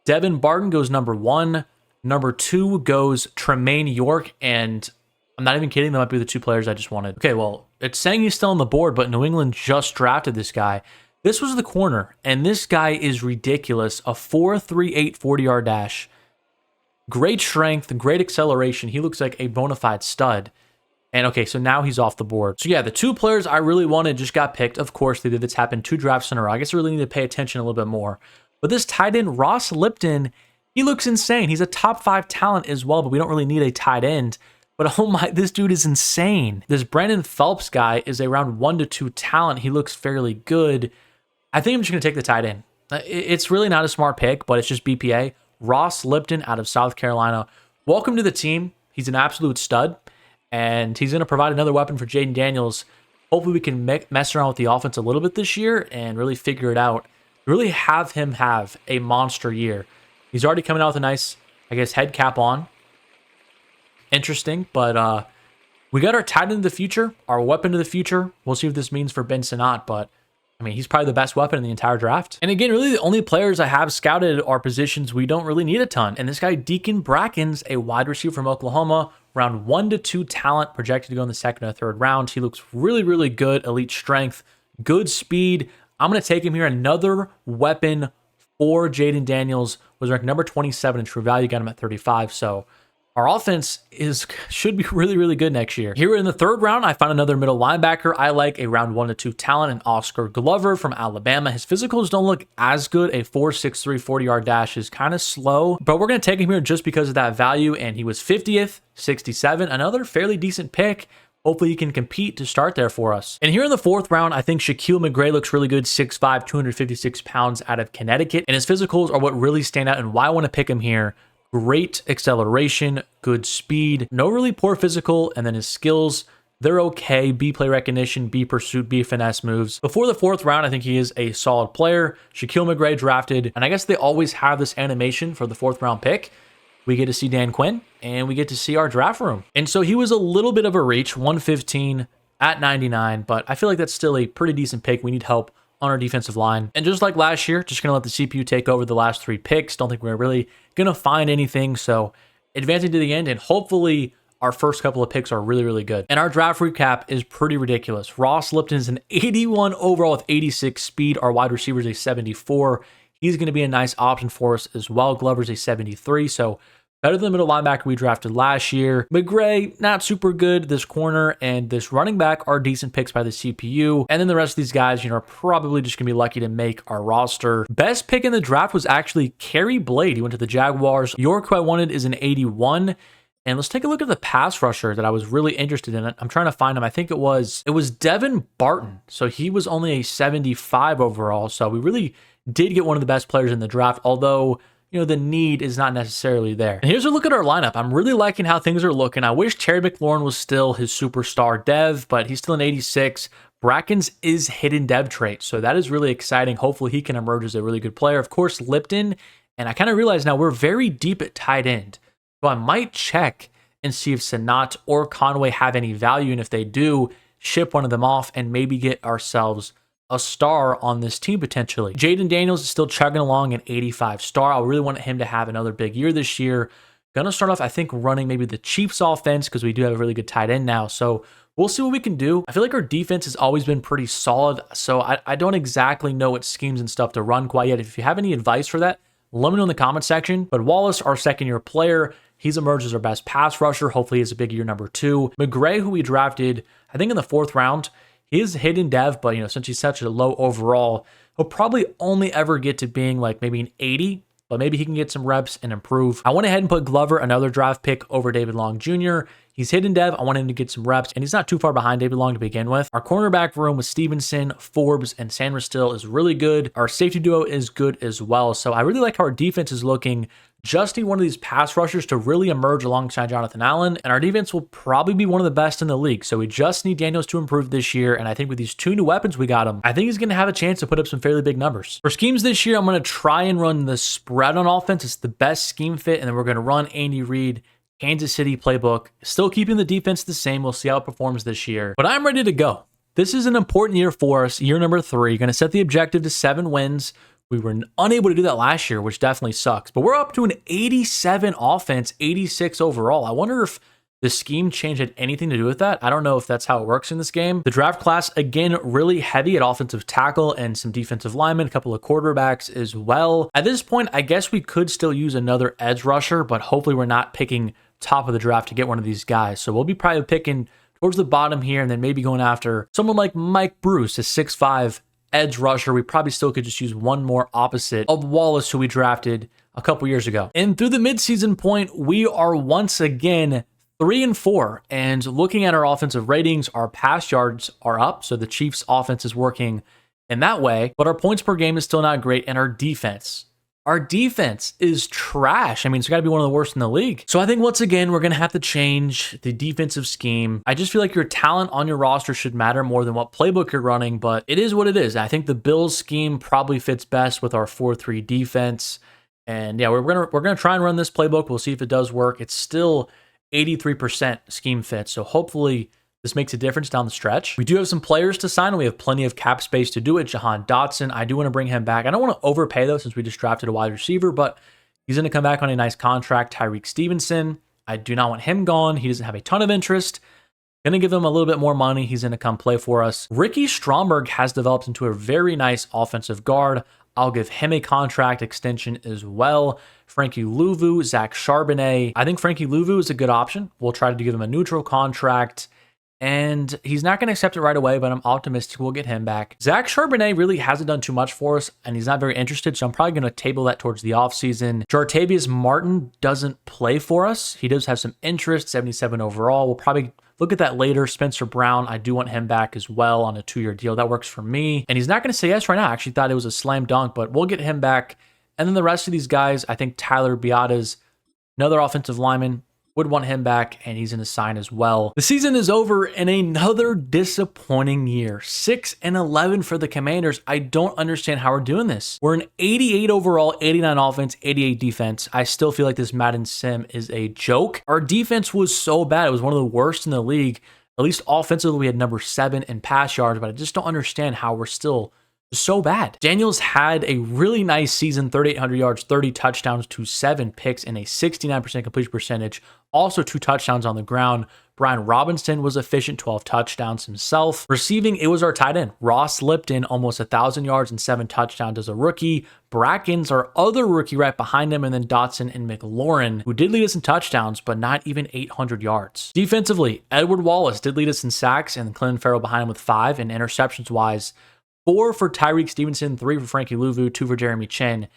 Devin Barton goes number 1. Number 2 goes Tremaine York, and I'm not even kidding. That might be the 2 players I just wanted. Okay, well, it's saying he's still on the board, but New England just drafted this guy. This was the corner, and this guy is ridiculous. A 4.38 40-yard dash. Great strength, great acceleration. He looks like a bona fide stud. And okay, so now he's off the board. So yeah, the 2 players I really wanted just got picked. Of course, they did. This happened 2 drafts in a row. I guess I really need to pay attention a little bit more. But this tight end, Ross Lipton, he looks insane. He's a top 5 talent as well, but we don't really need a tight end. But oh my, this dude is insane. This Brandon Phelps guy is a round 1 to 2 talent. He looks fairly good. I think I'm just going to take the tight end. It's really not a smart pick, but it's just BPA. Ross Lipton out of South Carolina. Welcome to the team. He's an absolute stud, and he's going to provide another weapon for Jaden Daniels. Hopefully we can mess around with the offense a little bit this year and really figure it out. Really have him have a monster year. He's already coming out with a nice, I guess, head cap on. Interesting, but we got our tight end of the future, our weapon of the future. We'll see what this means for Ben Sinnott, but I mean, he's probably the best weapon in the entire draft. And again, really the only players I have scouted are positions we don't really need a ton. And this guy, Deacon Brackens, a wide receiver from Oklahoma, round 1 to 2 talent, projected to go in the 2nd or 3rd round. He looks really, really good. Elite strength, good speed. I'm going to take him here. Another weapon for Jaden Daniels. Was ranked number 27 in true value. Got him at 35. So our offense should be really, really good next year. Here in the 3rd round, I found another middle linebacker. I like a round 1 to 2 talent, and Oscar Glover from Alabama. His physicals don't look as good. A 4.63 40-yard dash is kind of slow, but we're going to take him here just because of that value, and he was 50th, 67, another fairly decent pick. Hopefully he can compete to start there for us. And here in the 4th round, I think Shaquille McGray looks really good. 6'5", 256 pounds out of Connecticut, and his physicals are what really stand out and why I want to pick him here. Great acceleration, good speed, no really poor physical, and then his skills, they're okay. B play recognition, B pursuit, B finesse moves. Before the 4th round, I think he is a solid player. Shaquille McGray drafted, and I guess they always have this animation for the 4th round pick. We get to see Dan Quinn, and we get to see our draft room. And so he was a little bit of a reach, 115 at 99, but I feel like that's still a pretty decent pick. We need help on our defensive line. And just like last year, just going to let the CPU take over the last 3 picks. Don't think we're really going to find anything. So advancing to the end, and hopefully our first couple of picks are really, really good. And our draft recap is pretty ridiculous. Ross Lipton is an 81 overall with 86 speed. Our wide receiver is a 74. He's going to be a nice option for us as well. Glover's a 73. So better than the middle linebacker we drafted last year. McGray, not super good. This corner and this running back are decent picks by the CPU. And then the rest of these guys, are probably just going to be lucky to make our roster. Best pick in the draft was actually Kerry Blade. He went to the Jaguars. York, who I wanted, is an 81. And let's take a look at the pass rusher that I was really interested in. I'm trying to find him. I think it was Devin Barton. So he was only a 75 overall. So we really did get one of the best players in the draft, although the need is not necessarily there. And here's a look at our lineup. I'm really liking how things are looking. I wish Terry McLaurin was still his superstar dev, but he's still an 86. Brackens is hidden dev trait, so that is really exciting. Hopefully he can emerge as a really good player. Of course, Lipton, and I kind of realize now we're very deep at tight end, so I might check and see if Sinnott or Conway have any value, and if they do, ship one of them off and maybe get ourselves a star on this team potentially. Jaden Daniels is still chugging along an 85 star. I really want him to have another big year this year. Gonna start off, I think, running maybe the Chiefs offense because we do have a really good tight end now. So we'll see what we can do. I feel like our defense has always been pretty solid. So I don't exactly know what schemes and stuff to run quite yet. If you have any advice for that, let me know in the comment section. But Wallace, our 2nd-year player, he's emerged as our best pass rusher. Hopefully he's a big year number 2. McGray, who we drafted, I think in the 4th round, he is hidden dev, but since he's such a low overall, he'll probably only ever get to being like maybe an 80, but maybe he can get some reps and improve. I went ahead and put Glover, another draft pick, over David Long Jr. He's hidden dev. I want him to get some reps, and he's not too far behind David Long to begin with. Our cornerback room with Stevenson, Forbes, and Sandra Still is really good. Our safety duo is good as well. So I really like how our defense is looking. Just need one of these pass rushers to really emerge alongside Jonathan Allen, and our defense will probably be one of the best in the league. So we just need Daniels to improve this year, and I think with these 2 new weapons we got him, I think he's going to have a chance to put up some fairly big numbers. For schemes this year, I'm going to try and run the spread on offense. It's the best scheme fit, and then we're going to run Andy Reid Kansas City playbook, still keeping the defense the same. We'll see how it performs this year, but I'm ready to go. This is an important year for us, year number 3. Going to set the objective to 7 wins. We were unable to do that last year, which definitely sucks. But we're up to an 87 offense, 86 overall. I wonder if the scheme change had anything to do with that. I don't know if that's how it works in this game. The draft class, again, really heavy at offensive tackle and some defensive linemen, a couple of quarterbacks as well. At this point, I guess we could still use another edge rusher, but hopefully we're not picking top of the draft to get one of these guys. So we'll be probably picking towards the bottom here and then maybe going after someone like Mike Bruce, a 6'5" edge rusher. We probably still could just use one more opposite of Wallace, who we drafted a couple years ago. And through the midseason point, we are once again 3-4. And looking at our offensive ratings, our pass yards are up. So the Chiefs offense is working in that way, but our points per game is still not great. And our defense is trash. I mean, it's got to be one of the worst in the league. So I think once again, we're going to have to change the defensive scheme. I just feel like your talent on your roster should matter more than what playbook you're running, but it is what it is. I think the Bills scheme probably fits best with our 4-3 defense. And yeah, we're going to try and run this playbook. We'll see if it does work. It's still 83% scheme fit. So hopefully this makes a difference down the stretch. We do have some players to sign, and we have plenty of cap space to do it. Jahan Dotson, I do want to bring him back. I don't want to overpay, though, since we just drafted a wide receiver, but he's going to come back on a nice contract. Tyreek Stevenson, I do not want him gone. He doesn't have a ton of interest. Going to give him a little bit more money. He's going to come play for us. Ricky Stromberg has developed into a very nice offensive guard. I'll give him a contract extension as well. Frankie Louvu, Zach Charbonnet. I think Frankie Louvu is a good option. We'll try to give him a neutral contract. And he's not going to accept it right away, but I'm optimistic we'll get him back. Zach Charbonnet really hasn't done too much for us, and he's not very interested, so I'm probably going to table that towards the offseason. Jartavius Martin doesn't play for us. He does have some interest, 77 overall. We'll probably look at that later. Spencer Brown, I do want him back as well on a 2-year deal. That works for me. And he's not going to say yes right now. I actually thought it was a slam dunk, but we'll get him back. And then the rest of these guys, I think Tyler Biada's another offensive lineman, would want him back, and he's going to sign as well. The season is over in another disappointing year. 6-11 for the Commanders. I don't understand how we're doing this. We're an 88 overall, 89 offense, 88 defense. I still feel like this Madden sim is a joke. Our defense was so bad. It was one of the worst in the league. At least offensively, we had number 7 in pass yards, but I just don't understand how we're still so bad. Daniels had a really nice season, 3,800 yards, 30 touchdowns to 7 picks and a 69% completion percentage. Also 2 touchdowns on the ground. Brian Robinson was efficient, 12 touchdowns himself. Receiving, it was our tight end, Ross Lipton, almost 1,000 yards and 7 touchdowns as a rookie. Brackens, our other rookie right behind him, and then Dotson and McLaurin, who did lead us in touchdowns, but not even 800 yards. Defensively, Edward Wallace did lead us in sacks, and Clinton Farrell behind him with 5, and interceptions-wise, 4 for Tyreek Stevenson, 3 for Frankie Louvu, 2 for Jeremy Chin,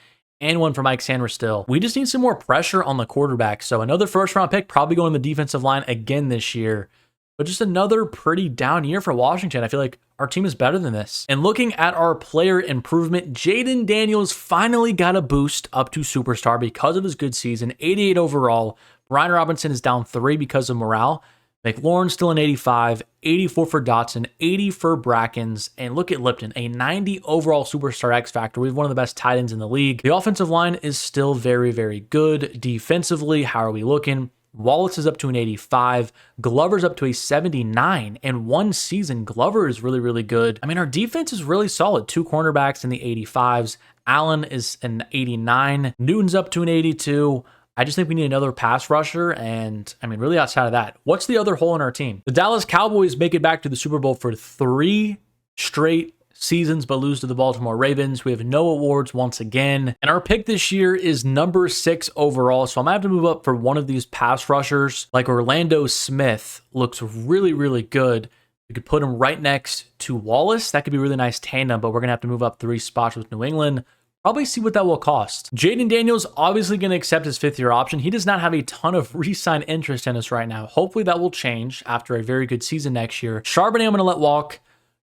and 1 for Mike Sanders. We just need some more pressure on the quarterback. So another first-round pick, probably going to the defensive line again this year. But just another pretty down year for Washington. I feel like our team is better than this. And looking at our player improvement, Jaden Daniels finally got a boost up to superstar because of his good season, 88 overall. Brian Robinson is down 3 because of morale. McLaurin still an 85, 84 for Dotson, 80 for Brackens, and look at Lipton, a 90 overall superstar X factor. We have one of the best tight ends in the league. The offensive line is still very, very good. Defensively, how are we looking? Wallace is up to an 85, Glover's up to a 79, and one season, Glover is really, really good. I mean, our defense is really solid. 2 cornerbacks in the 85s. Allen is an 89, Newton's up to an 82. I just think we need another pass rusher, and I mean, really outside of that, what's the other hole in our team? The Dallas Cowboys make it back to the Super Bowl for 3 straight seasons, but lose to the Baltimore Ravens. We have no awards once again, and our pick this year is number 6 overall, so I might have to move up for one of these pass rushers. Like Orlando Smith looks really, really good. We could put him right next to Wallace. That could be a really nice tandem, but we're going to have to move up 3 spots with New England. Probably see what that will cost. Jaden Daniels obviously going to accept his 5th-year option. He does not have a ton of re-sign interest in us right now. Hopefully that will change after a very good season next year. Charbonnet I'm going to let walk.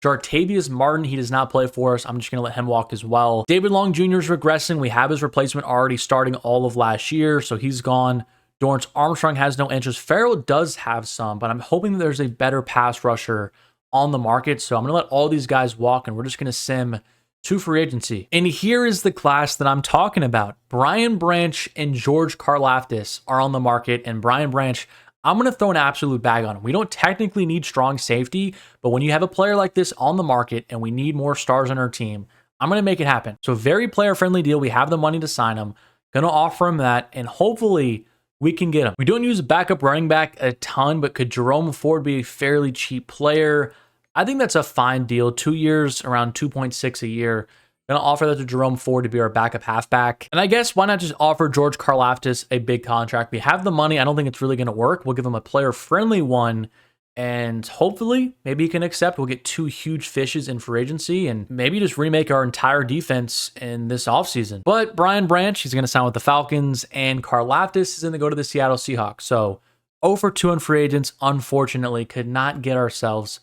Jartavius Martin, he does not play for us. I'm just going to let him walk as well. David Long Jr. is regressing. We have his replacement already starting all of last year, so he's gone. Dorrance Armstrong has no interest. Farrell does have some, but I'm hoping that there's a better pass rusher on the market, so I'm going to let all these guys walk, and we're just going to sim to free agency. And here is the class that I'm talking about. Brian Branch and George Karlaftis are on the market, and Brian Branch, I'm going to throw an absolute bag on him. We don't technically need strong safety, but when you have a player like this on the market and we need more stars on our team, I'm going to make it happen. So very player-friendly deal. We have the money to sign him. Going to offer him that, and hopefully we can get him. We don't use backup running back a ton, but could Jerome Ford be a fairly cheap player? I think that's a fine deal. 2 years, around 2.6 a year. Going to offer that to Jerome Ford to be our backup halfback. And I guess why not just offer George Karlaftis a big contract? We have the money. I don't think it's really going to work. We'll give him a player-friendly one, and hopefully maybe he can accept. We'll get 2 huge fishes in free agency and maybe just remake our entire defense in this offseason. But Brian Branch, he's going to sign with the Falcons, and Karlaftis is going to go to the Seattle Seahawks. So 0 for 2 on free agents, unfortunately, could not get ourselves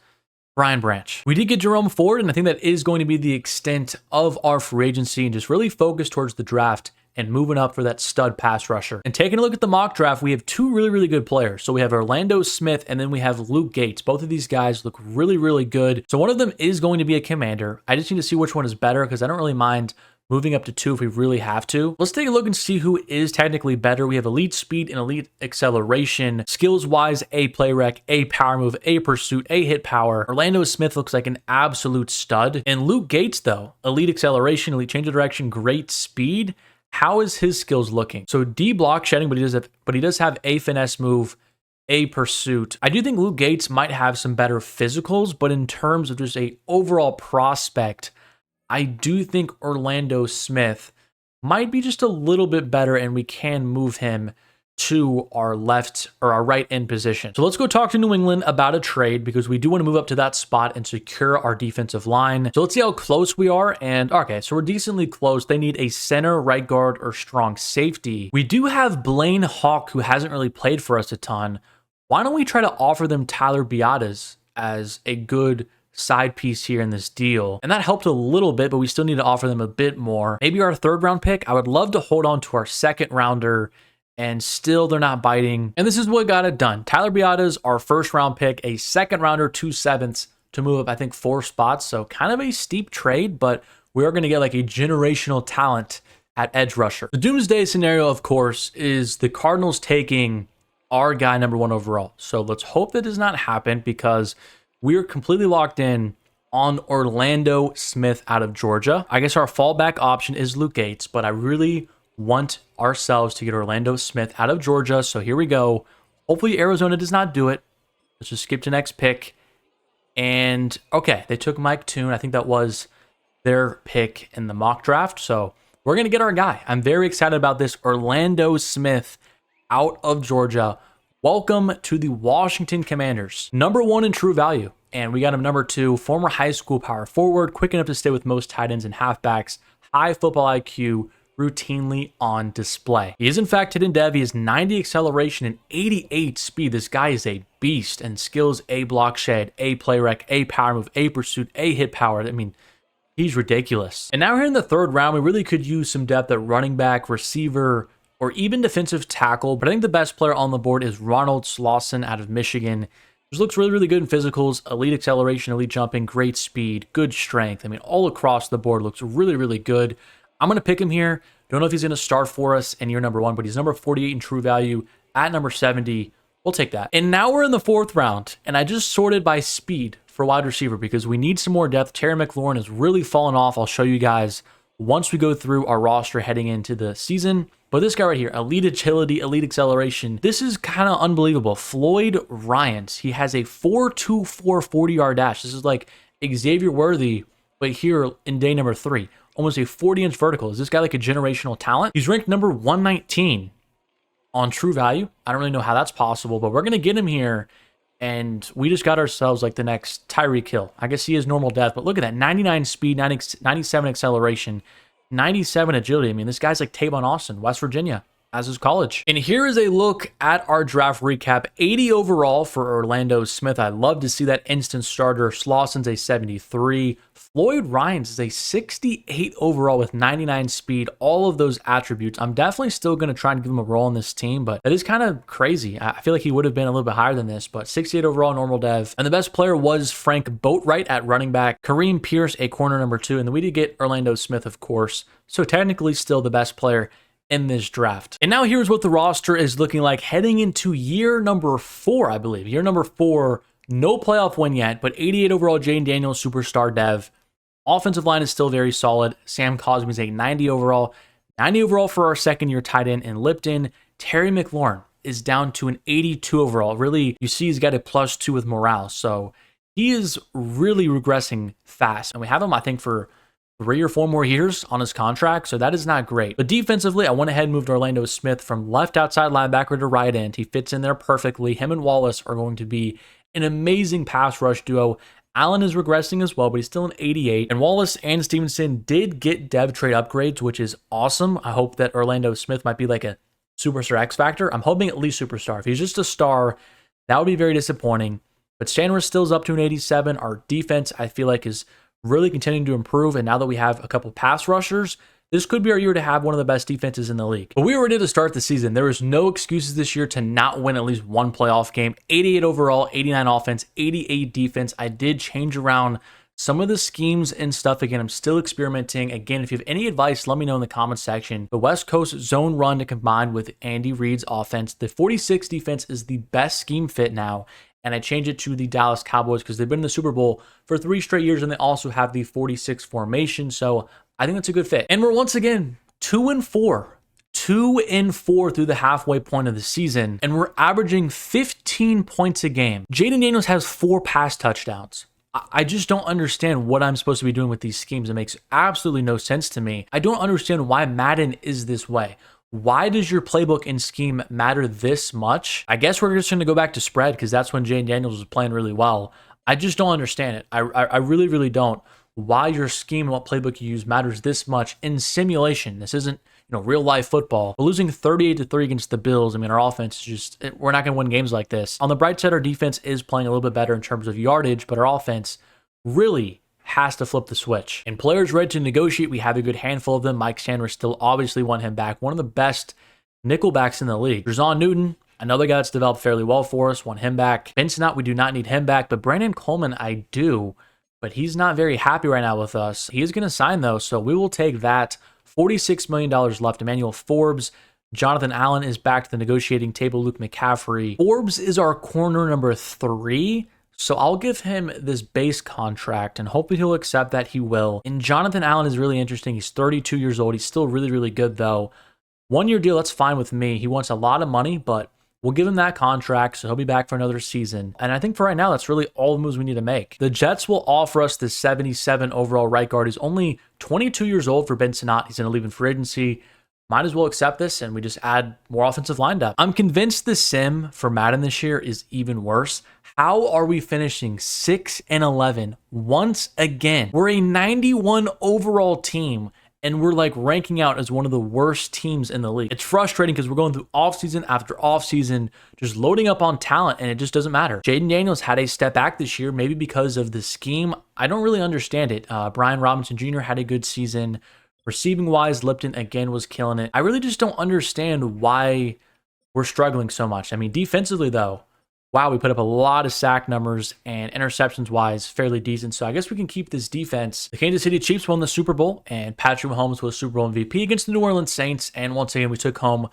Brian Branch. We did get Jerome Ford, and I think that is going to be the extent of our free agency, and just really focus towards the draft and moving up for that stud pass rusher. And taking a look at the mock draft, we have 2 really good players. So we have Orlando Smith, and then we have Luke Gates. Both of these guys look really good. So one of them is going to be a commander. I just need to see which one is better, because I don't really mind moving up to 2 if we really have to. Let's take a look and see who is technically better. We have elite speed and elite acceleration. Skills-wise, A play rec, A power move, A pursuit, A hit power. Orlando Smith looks like an absolute stud. And Luke Gates, though, elite acceleration, elite change of direction, great speed. How is his skills looking? So D block shedding, but he does have A finesse move, A pursuit. I do think Luke Gates might have some better physicals, but in terms of just a overall prospect, I do think Orlando Smith might be just a little bit better, and we can move him to our left or our right end position. So let's go talk to New England about a trade, because we do want to move up to that spot and secure our defensive line. So let's see how close we are. And okay, so we're decently close. They need a center, right guard, or strong safety. We do have Blaine Hawk, who hasn't really played for us a ton. Why don't we try to offer them Tyler Biadasz as a good side piece here in this deal? And that helped a little bit, but we still need to offer them a bit more. Maybe our 3rd round pick. I would love to hold on to our 2nd rounder, and still they're not biting. And this is what got it done. Tyler Biadasz, our 1st round pick, a 2nd rounder, 2 7ths to move up, I think, 4 spots. So kind of a steep trade, but we are going to get like a generational talent at edge rusher. The doomsday scenario, of course, is the Cardinals taking our guy number 1 overall. So let's hope that does not happen, because we're completely locked in on Orlando Smith out of Georgia. I guess our fallback option is Luke Gates, but I really want ourselves to get Orlando Smith out of Georgia. So here we go. Hopefully Arizona does not do it. Let's just skip to next pick. And okay, they took Mike Toon. I think that was their pick in the mock draft. So we're going to get our guy. I'm very excited about this. Orlando Smith out of Georgia. Welcome to the Washington Commanders. Number 1 in true value. And we got him number 2, former high school power forward, quick enough to stay with most tight ends and halfbacks, high football IQ, routinely on display. He is in fact hidden dev. He has 90 acceleration and 88 speed. This guy is a beast. And skills, A block shed, A play rec, A power move, A pursuit, A hit power. I mean, he's ridiculous. And now here in the 3rd round, we really could use some depth at running back, receiver, or even defensive tackle. But I think the best player on the board is Ronald Slauson out of Michigan. Just looks really good in physicals, elite acceleration, elite jumping, great speed, good strength. I mean, all across the board looks really good. I'm going to pick him here. Don't know if he's going to start for us in year number 1, but he's number 48 in true value at number 70. We'll take that. And now we're in the 4th round, and I just sorted by speed for wide receiver, because we need some more depth. Terry McLaurin has really fallen off. I'll show you guys once we go through our roster heading into the season. But this guy right here, elite agility, elite acceleration, this is kind of unbelievable. Floyd Ryans, he has a 4.24 40-yard dash. This is like Xavier Worthy, but here in day number 3, almost a 40-inch vertical. Is this guy like a generational talent? He's ranked number 119 on true value. I don't really know how that's possible, but we're going to get him here, and we just got ourselves like the next Tyreek Hill. I guess he is normal depth, but look at that, 99 speed, 97 acceleration, 97 agility. I mean, this guy's like Tavon Austin, West Virginia, as his college. And here is a look at our draft recap. 80 overall for Orlando Smith. I love to see that instant starter. Slauson's a 73. Floyd Ryan's is a 68 overall with 99 speed. All of those attributes. I'm definitely still going to try and give him a role in this team, but that is kind of crazy. I feel like he would have been a little bit higher than this, but 68 overall normal dev. And the best player was Frank Boatwright at running back. Kareem Pierce, a corner number 2. And then we did get Orlando Smith, of course. So technically still the best player in this draft. And now here's what the roster is looking like heading into year number 4, I believe. Year number 4, no playoff win yet, but 88 overall Jaden Daniels, superstar dev. Offensive line is still very solid. Sam Cosmi's a 90 overall. 90 overall for our second year tight end in Lipton. Terry McLaurin is down to an 82 overall. Really, you see he's got a +2 with morale. So he is really regressing fast. And we have him, I think, for 3 or 4 more years on his contract, so that is not great. But defensively, I went ahead and moved Orlando Smith from left outside linebacker to right end. He fits in there perfectly. Him and Wallace are going to be an amazing pass rush duo. Allen is regressing as well, but he's still an 88. And Wallace and Stevenson did get dev trade upgrades, which is awesome. I hope that Orlando Smith might be like a superstar X Factor. I'm hoping at least superstar. If he's just a star, that would be very disappointing. But Chandler still's up to an 87. Our defense, I feel like, is really continuing to improve, and now that we have a couple pass rushers, this could be our year to have one of the best defenses in the league. But we were ready to start the season. There was no excuses this year to not win at least one playoff game. 88 overall, 89 offense, 88 defense. I did change around some of the schemes and stuff. Again, I'm still experimenting. Again, if you have any advice, let me know in the comments section. The West Coast zone run to combine with Andy Reid's offense. The 46 defense is the best scheme fit now. And I changed it to the Dallas Cowboys because they've been in the Super Bowl for 3 straight years, and they also have the 46 formation. So I think that's a good fit. And we're once again 2-4. 2-4 through the halfway point of the season, and we're averaging 15 points a game. Jaden Daniels has 4 pass touchdowns. I just don't understand what I'm supposed to be doing with these schemes. It makes absolutely no sense to me. I don't understand why Madden is this way. Why does your playbook and scheme matter this much? I guess we're just going to go back to spread because that's when Jaden Daniels was playing really well. I just don't understand it. I really, really don't. Why your scheme and what playbook you use matters this much in simulation. This isn't, real life football. But losing 38-3 against the Bills, I mean, our offense is just, we're not going to win games like this. On the bright side, our defense is playing a little bit better in terms of yardage, but our offense really has to flip the switch. And players ready to negotiate, we have a good handful of them. Mike Chandler still obviously want him back. One of the best nickelbacks in the league. Drazon Newton, another guy that's developed fairly well for us, want him back. Benson, we do not need him back, but Brandon Coleman, I do, but he's not very happy right now with us. He is going to sign though, so we will take that. $46 million left. Emmanuel Forbes. Jonathan Allen is back to the negotiating table. Luke McCaffrey. Forbes is our corner number 3. So I'll give him this base contract and hopefully he'll accept that. He will. And Jonathan Allen is really interesting. He's 32 years old. He's still really, really good though. 1-year deal, that's fine with me. He wants a lot of money, but we'll give him that contract, so he'll be back for another season. And I think for right now, that's really all the moves we need to make. The Jets will offer us the 77 overall right guard. He's only 22 years old for Benson. He's going to leave in free agency. Might as well accept this, and we just add more offensive line depth. I'm convinced the sim for Madden this year is even worse. How are we finishing 6-11 once again? We're a 91 overall team, and we're like ranking out as one of the worst teams in the league. It's frustrating because we're going through offseason after offseason, just loading up on talent, and it just doesn't matter. Jaden Daniels had a step back this year, maybe because of the scheme. I don't really understand it. Brian Robinson Jr. had a good season. Receiving wise, Lipton again was killing it. I really just don't understand why we're struggling so much. I mean, defensively though, wow, we put up a lot of sack numbers, and interceptions wise, fairly decent. So I guess we can keep this defense. The Kansas City Chiefs won the Super Bowl, and Patrick Mahomes was Super Bowl MVP against the New Orleans Saints. And once again, we took home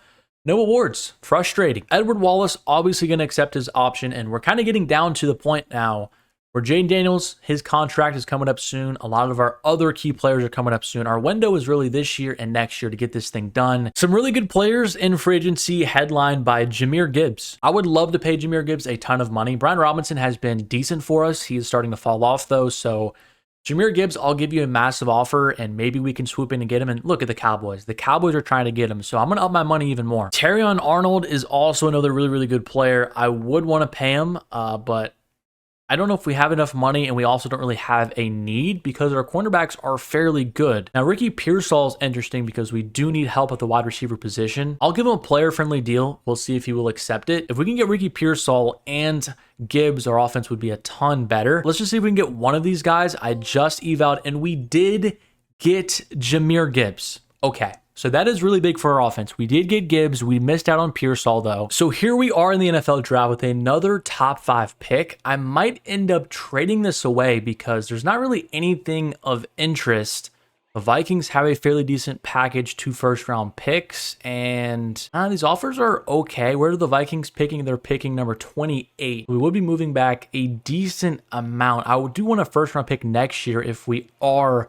no awards. Frustrating. Edward Wallace obviously going to accept his option, and we're kind of getting down to the point now where Jaden Daniels, his contract is coming up soon. A lot of our other key players are coming up soon. Our window is really this year and next year to get this thing done. Some really good players in free agency, headlined by Jahmyr Gibbs. I would love to pay Jahmyr Gibbs a ton of money. Brian Robinson has been decent for us. He is starting to fall off though. So Jahmyr Gibbs, I'll give you a massive offer, and maybe we can swoop in and get him. And look at the Cowboys. The Cowboys are trying to get him, so I'm going to up my money even more. Terrion Arnold is also another really, really good player. I would want to pay him, but I don't know if we have enough money, and we also don't really have a need because our cornerbacks are fairly good. Now, Ricky Pearsall is interesting because we do need help at the wide receiver position. I'll give him a player-friendly deal. We'll see if he will accept it. If we can get Ricky Pearsall and Gibbs, our offense would be a ton better. Let's just see if we can get one of these guys. I just evaled, and we did get Jahmyr Gibbs. Okay. So that is really big for our offense. We did get Gibbs. We missed out on Pearsall, though. So here we are in the NFL draft with another top 5 pick. I might end up trading this away because there's not really anything of interest. The Vikings have a fairly decent package, 2 first-round picks, and these offers are okay. Where are the Vikings picking? They're picking number 28. We would be moving back a decent amount. I do want a first-round pick next year if we are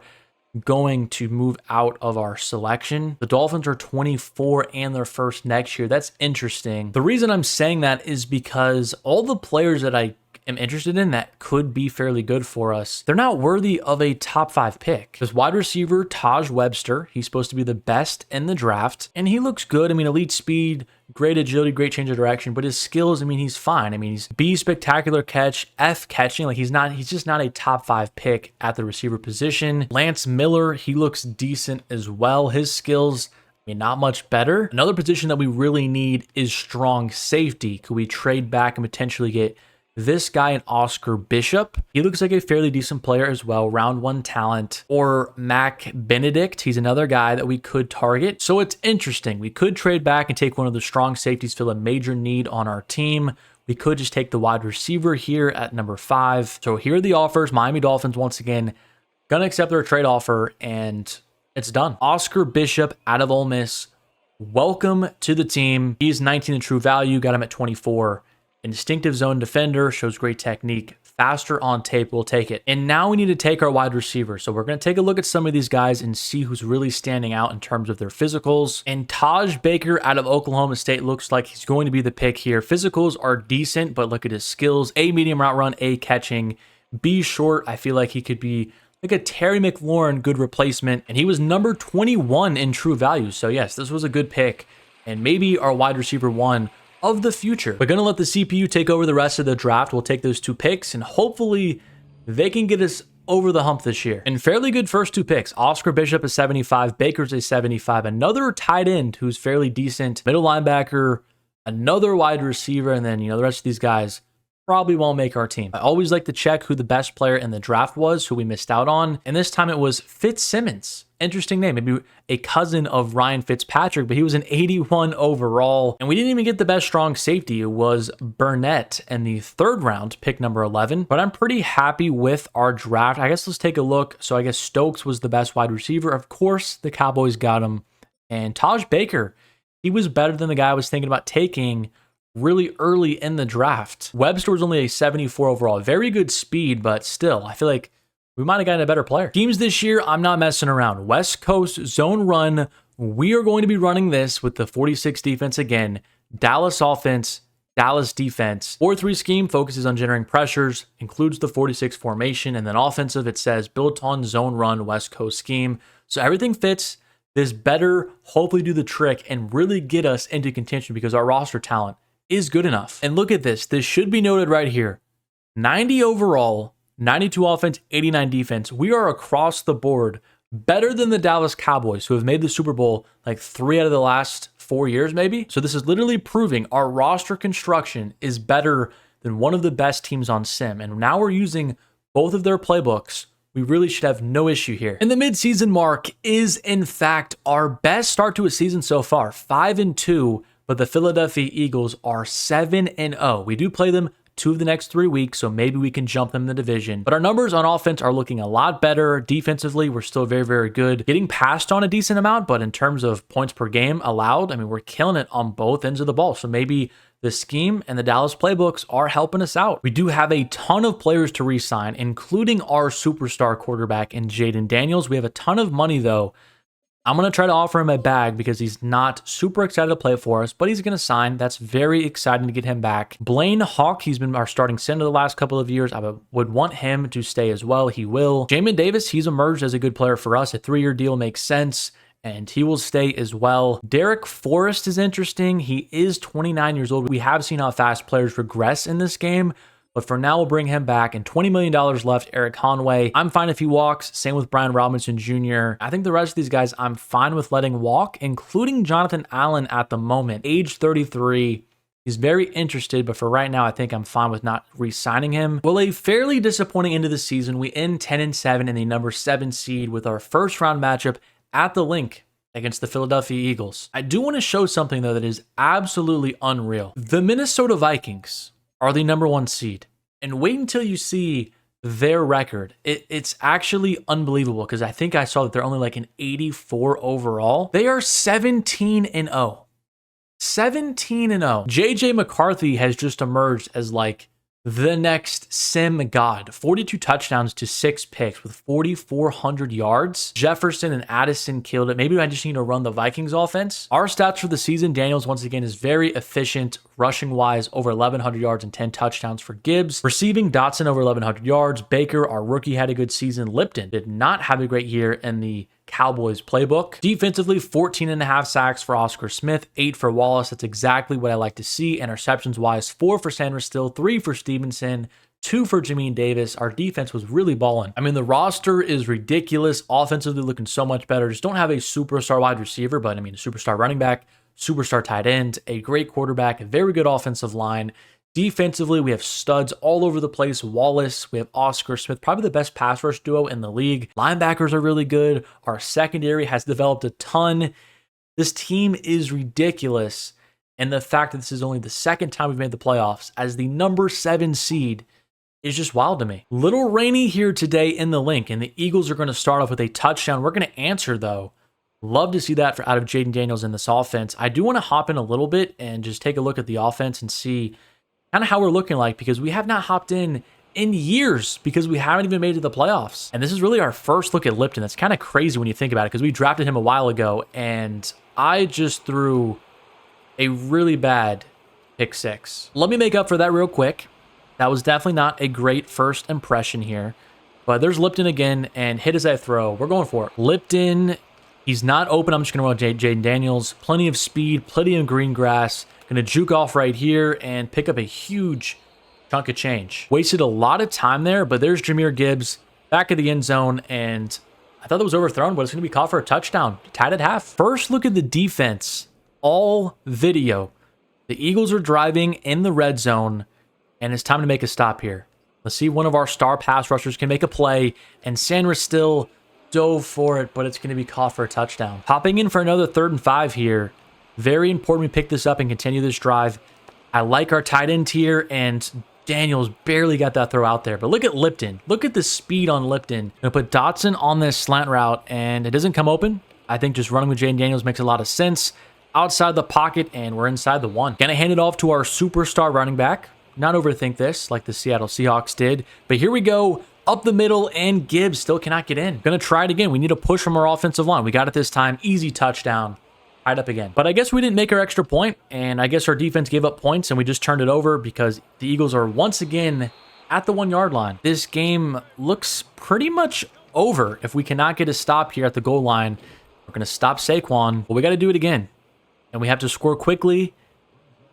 going to move out of our selection. The Dolphins are 24 and their first next year. That's interesting. The reason I'm saying that is because all the players that I am interested in that could be fairly good for us, they're not worthy of a top 5 pick. This wide receiver, Taj Webster, he's supposed to be the best in the draft, and he looks good. I mean, elite speed, great agility, great change of direction, but his skills, I mean, he's fine. I mean, he's B, spectacular catch, F, catching. Like, he's just not a top 5 pick at the receiver position. Lance Miller, he looks decent as well. His skills, I mean, not much better. Another position that we really need is strong safety. Could we trade back and potentially get this guy and Oscar Bishop? He looks like a fairly decent player as well, round 1 talent. Or Mac Benedict, he's another guy that we could target. So it's interesting. We could trade back and take one of the strong safeties, fill a major need on our team. We could just take the wide receiver here at number 5. So here are the offers. Miami Dolphins, once again, gonna accept their trade offer, and it's done. Oscar Bishop out of Ole Miss, welcome to the team. He's 19 in true value, got him at 24. Instinctive zone defender, shows great technique, faster on tape, we'll take it. And now we need to take our wide receiver. So we're going to take a look at some of these guys and see who's really standing out in terms of their physicals. And Taj Baker out of Oklahoma State looks like he's going to be the pick here. Physicals are decent, but look at his skills. A, medium route run, A, catching, B, short. I feel like he could be like a Terry McLaurin, good replacement. And he was number 21 in true value. So yes, this was a good pick. And maybe our wide receiver 1 of the future. We're going to let the CPU take over the rest of the draft. We'll take those 2 picks, and hopefully they can get us over the hump this year. And fairly good first 2 picks. Oscar Bishop is 75, Baker's a 75, another tight end who's fairly decent, middle linebacker, another wide receiver, and then, the rest of these guys probably won't make our team. I always like to check who the best player in the draft was, who we missed out on, and this time it was Fitzsimmons. Interesting name, maybe a cousin of Ryan Fitzpatrick, but he was an 81 overall. And we didn't even get the best strong safety. It was Burnett in the 3rd round, pick number 11. But I'm pretty happy with our draft. I guess let's take a look. So I guess Stokes was the best wide receiver. Of course, the Cowboys got him. And Taj Baker, he was better than the guy I was thinking about taking really early in the draft. Webster was only a 74 overall. Very good speed, but still, I feel like we might have gotten a better player. Teams this year, I'm not messing around. West Coast zone run. We are going to be running this with the 46 defense again. Dallas offense, Dallas defense. 4-3 scheme focuses on generating pressures, includes the 46 formation, and then offensive, it says built on zone run West Coast scheme. So everything fits. This better hopefully do the trick and really get us into contention because our roster talent is good enough. And look at this. This should be noted right here. 90 overall, 92 offense, 89 defense. We are across the board better than the Dallas Cowboys, who have made the Super Bowl like 3 out of the last 4 years, maybe. So this is literally proving our roster construction is better than one of the best teams on Sim. And now we're using both of their playbooks. We really should have no issue here. And the midseason mark is, in fact, our best start to a season so far, 5-2. But the Philadelphia Eagles are 7-0. We do play them 2 of the next 3 weeks, so maybe we can jump them in the division. But our numbers on offense are looking a lot better. Defensively, we're still very, very good. Getting passed on a decent amount, but in terms of points per game allowed, I mean, we're killing it on both ends of the ball. So maybe the scheme and the Dallas playbooks are helping us out. We do have a ton of players to re-sign, including our superstar quarterback in Jaden Daniels. We have a ton of money, though. I'm going to try to offer him a bag because he's not super excited to play for us, but he's going to sign. That's very exciting to get him back. Blaine Hawk, he's been our starting center the last couple of years. I would want him to stay as well. He will. Jamin Davis, he's emerged as a good player for us. A 3-year deal makes sense, and he will stay as well. Derek Forrest is interesting. He is 29 years old. We have seen how fast players regress in this game, But for now, we'll bring him back, and $20 million left. Eric Conway, I'm fine if he walks. Same with Brian Robinson Jr. I think the rest of these guys I'm fine with letting walk, including Jonathan Allen at the moment. Age 33. He's very interested, but for right now, I think I'm fine with not re-signing him. Well, a fairly disappointing end of the season. We end 10-7 in the number 7 seed with our first round matchup at the Link against the Philadelphia Eagles. I do want to show something, though, that is absolutely unreal. The Minnesota Vikings are the number 1 seed. And wait until you see their record. It's actually unbelievable because I think I saw that they're only like an 84 overall. They are 17-0. 17-0. JJ McCarthy has just emerged as like the next sim god. 42 touchdowns to 6 picks with 4,400 yards. Jefferson and Addison killed it. Maybe I just need to run the Vikings offense. Our stats for the season, Daniels once again is very efficient rushing wise, over 1,100 yards and 10 touchdowns for Gibbs. Receiving, Dotson over 1,100 yards. Baker, our rookie, had a good season. Lipton did not have a great year in the Cowboys playbook. Defensively, 14.5 sacks for Oscar Smith, 8 for Wallace. That's exactly what I like to see. Interceptions wise, 4 for Sanders Still, 3 for Stevenson, 2 for Jamin Davis. Our defense was really balling. I mean, the roster is ridiculous. Offensively looking so much better. Just don't have a superstar wide receiver, but I mean, a superstar running back, superstar tight end, a great quarterback, a very good offensive line. Defensively, we have studs all over the place. Wallace, we have Oscar Smith, probably the best pass rush duo in the league. Linebackers are really good. Our secondary has developed a ton. This team is ridiculous. And the fact that this is only the second time we've made the playoffs as the number 7 seed is just wild to me. Little rainy here today in the Link, and the Eagles are going to start off with a touchdown. We're going to answer, though. Love to see that out of Jaden Daniels in this offense. I do want to hop in a little bit and just take a look at the offense and see kind of how we're looking like, because we have not hopped in years because we haven't even made it to the playoffs. And this is really our first look at Lipton. That's kind of crazy when you think about it, because we drafted him a while ago and I just threw a really bad pick 6. Let me make up for that real quick. That was definitely not a great first impression here, but there's Lipton again, and hit as I throw. We're going for it. Lipton, he's not open. I'm just going to run Jaden Daniels. Plenty of speed, plenty of green grass. Going to juke off right here and pick up a huge chunk of change. Wasted a lot of time there, but there's Jahmyr Gibbs back of the end zone, and I thought that was overthrown, but it's going to be caught for a touchdown. Tied at half. First look at the defense. All video. The Eagles are driving in the red zone, and it's time to make a stop here. Let's see if one of our star pass rushers can make a play, and Sanders Still dove for it, but it's going to be caught for a touchdown. Popping in for another 3rd and 5 here. Very important we pick this up and continue this drive. I like our tight end here, and Daniels barely got that throw out there. But look at Lipton. Look at the speed on Lipton. I'm going to put Dotson on this slant route, and it doesn't come open. I think just running with Jaden Daniels makes a lot of sense. Outside the pocket, and we're inside the 1. Going to hand it off to our superstar running back. Not overthink this like the Seattle Seahawks did. But here we go. Up the middle, and Gibbs still cannot get in. Going to try it again. We need a push from our offensive line. We got it this time. Easy touchdown. Tied up again. But I guess we didn't make our extra point, and I guess our defense gave up points, and we just turned it over because the Eagles are once again at the 1-yard line. This game looks pretty much over. If we cannot get a stop here at the goal line, we're going to stop Saquon, but we got to do it again. And we have to score quickly.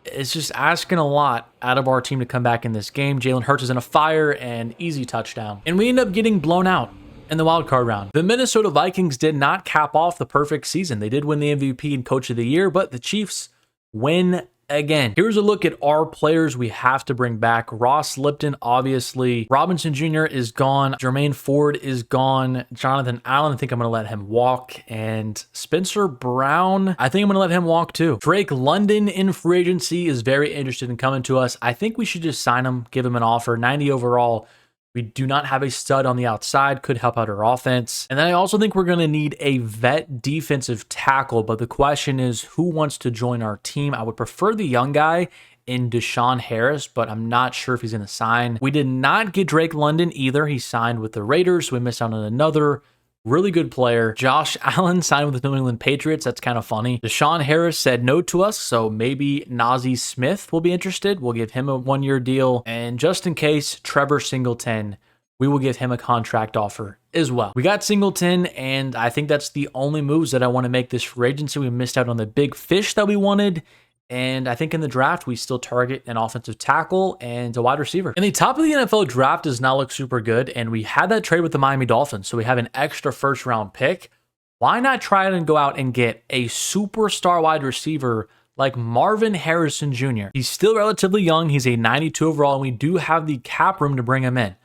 It's just asking a lot out of our team to come back in this game. Jalen Hurts is in a fire, and easy touchdown. And we end up getting blown out in the wild card round. The Minnesota Vikings did not cap off the perfect season. They did win the MVP and Coach of the Year, but the Chiefs win again. Here's a look at our players we have to bring back. Ross Lipton, obviously. Robinson Jr. is gone. Jermaine Ford is gone. Jonathan Allen, I think I'm going to let him walk. And Spencer Brown, I think I'm going to let him walk too. Drake London in free agency is very interested in coming to us. I think we should just sign him, give him an offer. 90 overall. We do not have a stud on the outside, could help out our offense. And then I also think we're going to need a vet defensive tackle, but the question is who wants to join our team? I would prefer the young guy in Deshaun Harris, but I'm not sure if he's going to sign. We did not get Drake London either. He signed with the Raiders, so we missed out on another really good player. Josh Allen signed with the New England Patriots. That's kind of funny. Deshaun Harris said no to us, so maybe Najee Smith will be interested. We'll give him a 1-year deal. And just in case, Trevor Singleton, we will give him a contract offer as well. We got Singleton, and I think that's the only moves that I want to make this free agency. We missed out on the big fish that we wanted, And I think in the draft, we still target an offensive tackle and a wide receiver. And the top of the NFL draft does not look super good. And we had that trade with the Miami Dolphins. So we have an extra first round pick. Why not try it and go out and get a superstar wide receiver like Marvin Harrison Jr.? He's still relatively young. He's a 92 overall, and we do have the cap room to bring him in.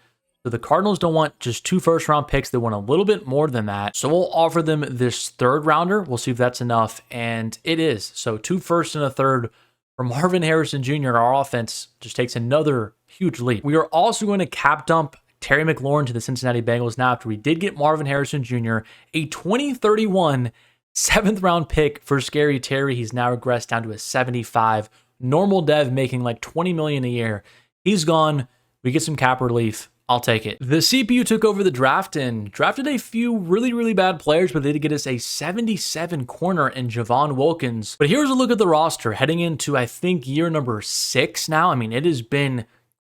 So the Cardinals don't want just 2 first-round picks. They want a little bit more than that. So we'll offer them this 3rd rounder. We'll see if that's enough, and it is. So 2 firsts and a 3rd for Marvin Harrison Jr. Our offense just takes another huge leap. We are also going to cap dump Terry McLaurin to the Cincinnati Bengals now after we did get Marvin Harrison Jr., a 2031 7th-round pick for Scary Terry. He's now regressed down to a 75. Normal dev making like $20 million a year. He's gone. We get some cap relief. I'll take it. The CPU took over the draft and drafted a few really, really bad players, but they did get us a 77 corner in Javon Wilkins. But here's a look at the roster heading into, I think, year number 6 now. I mean, it has been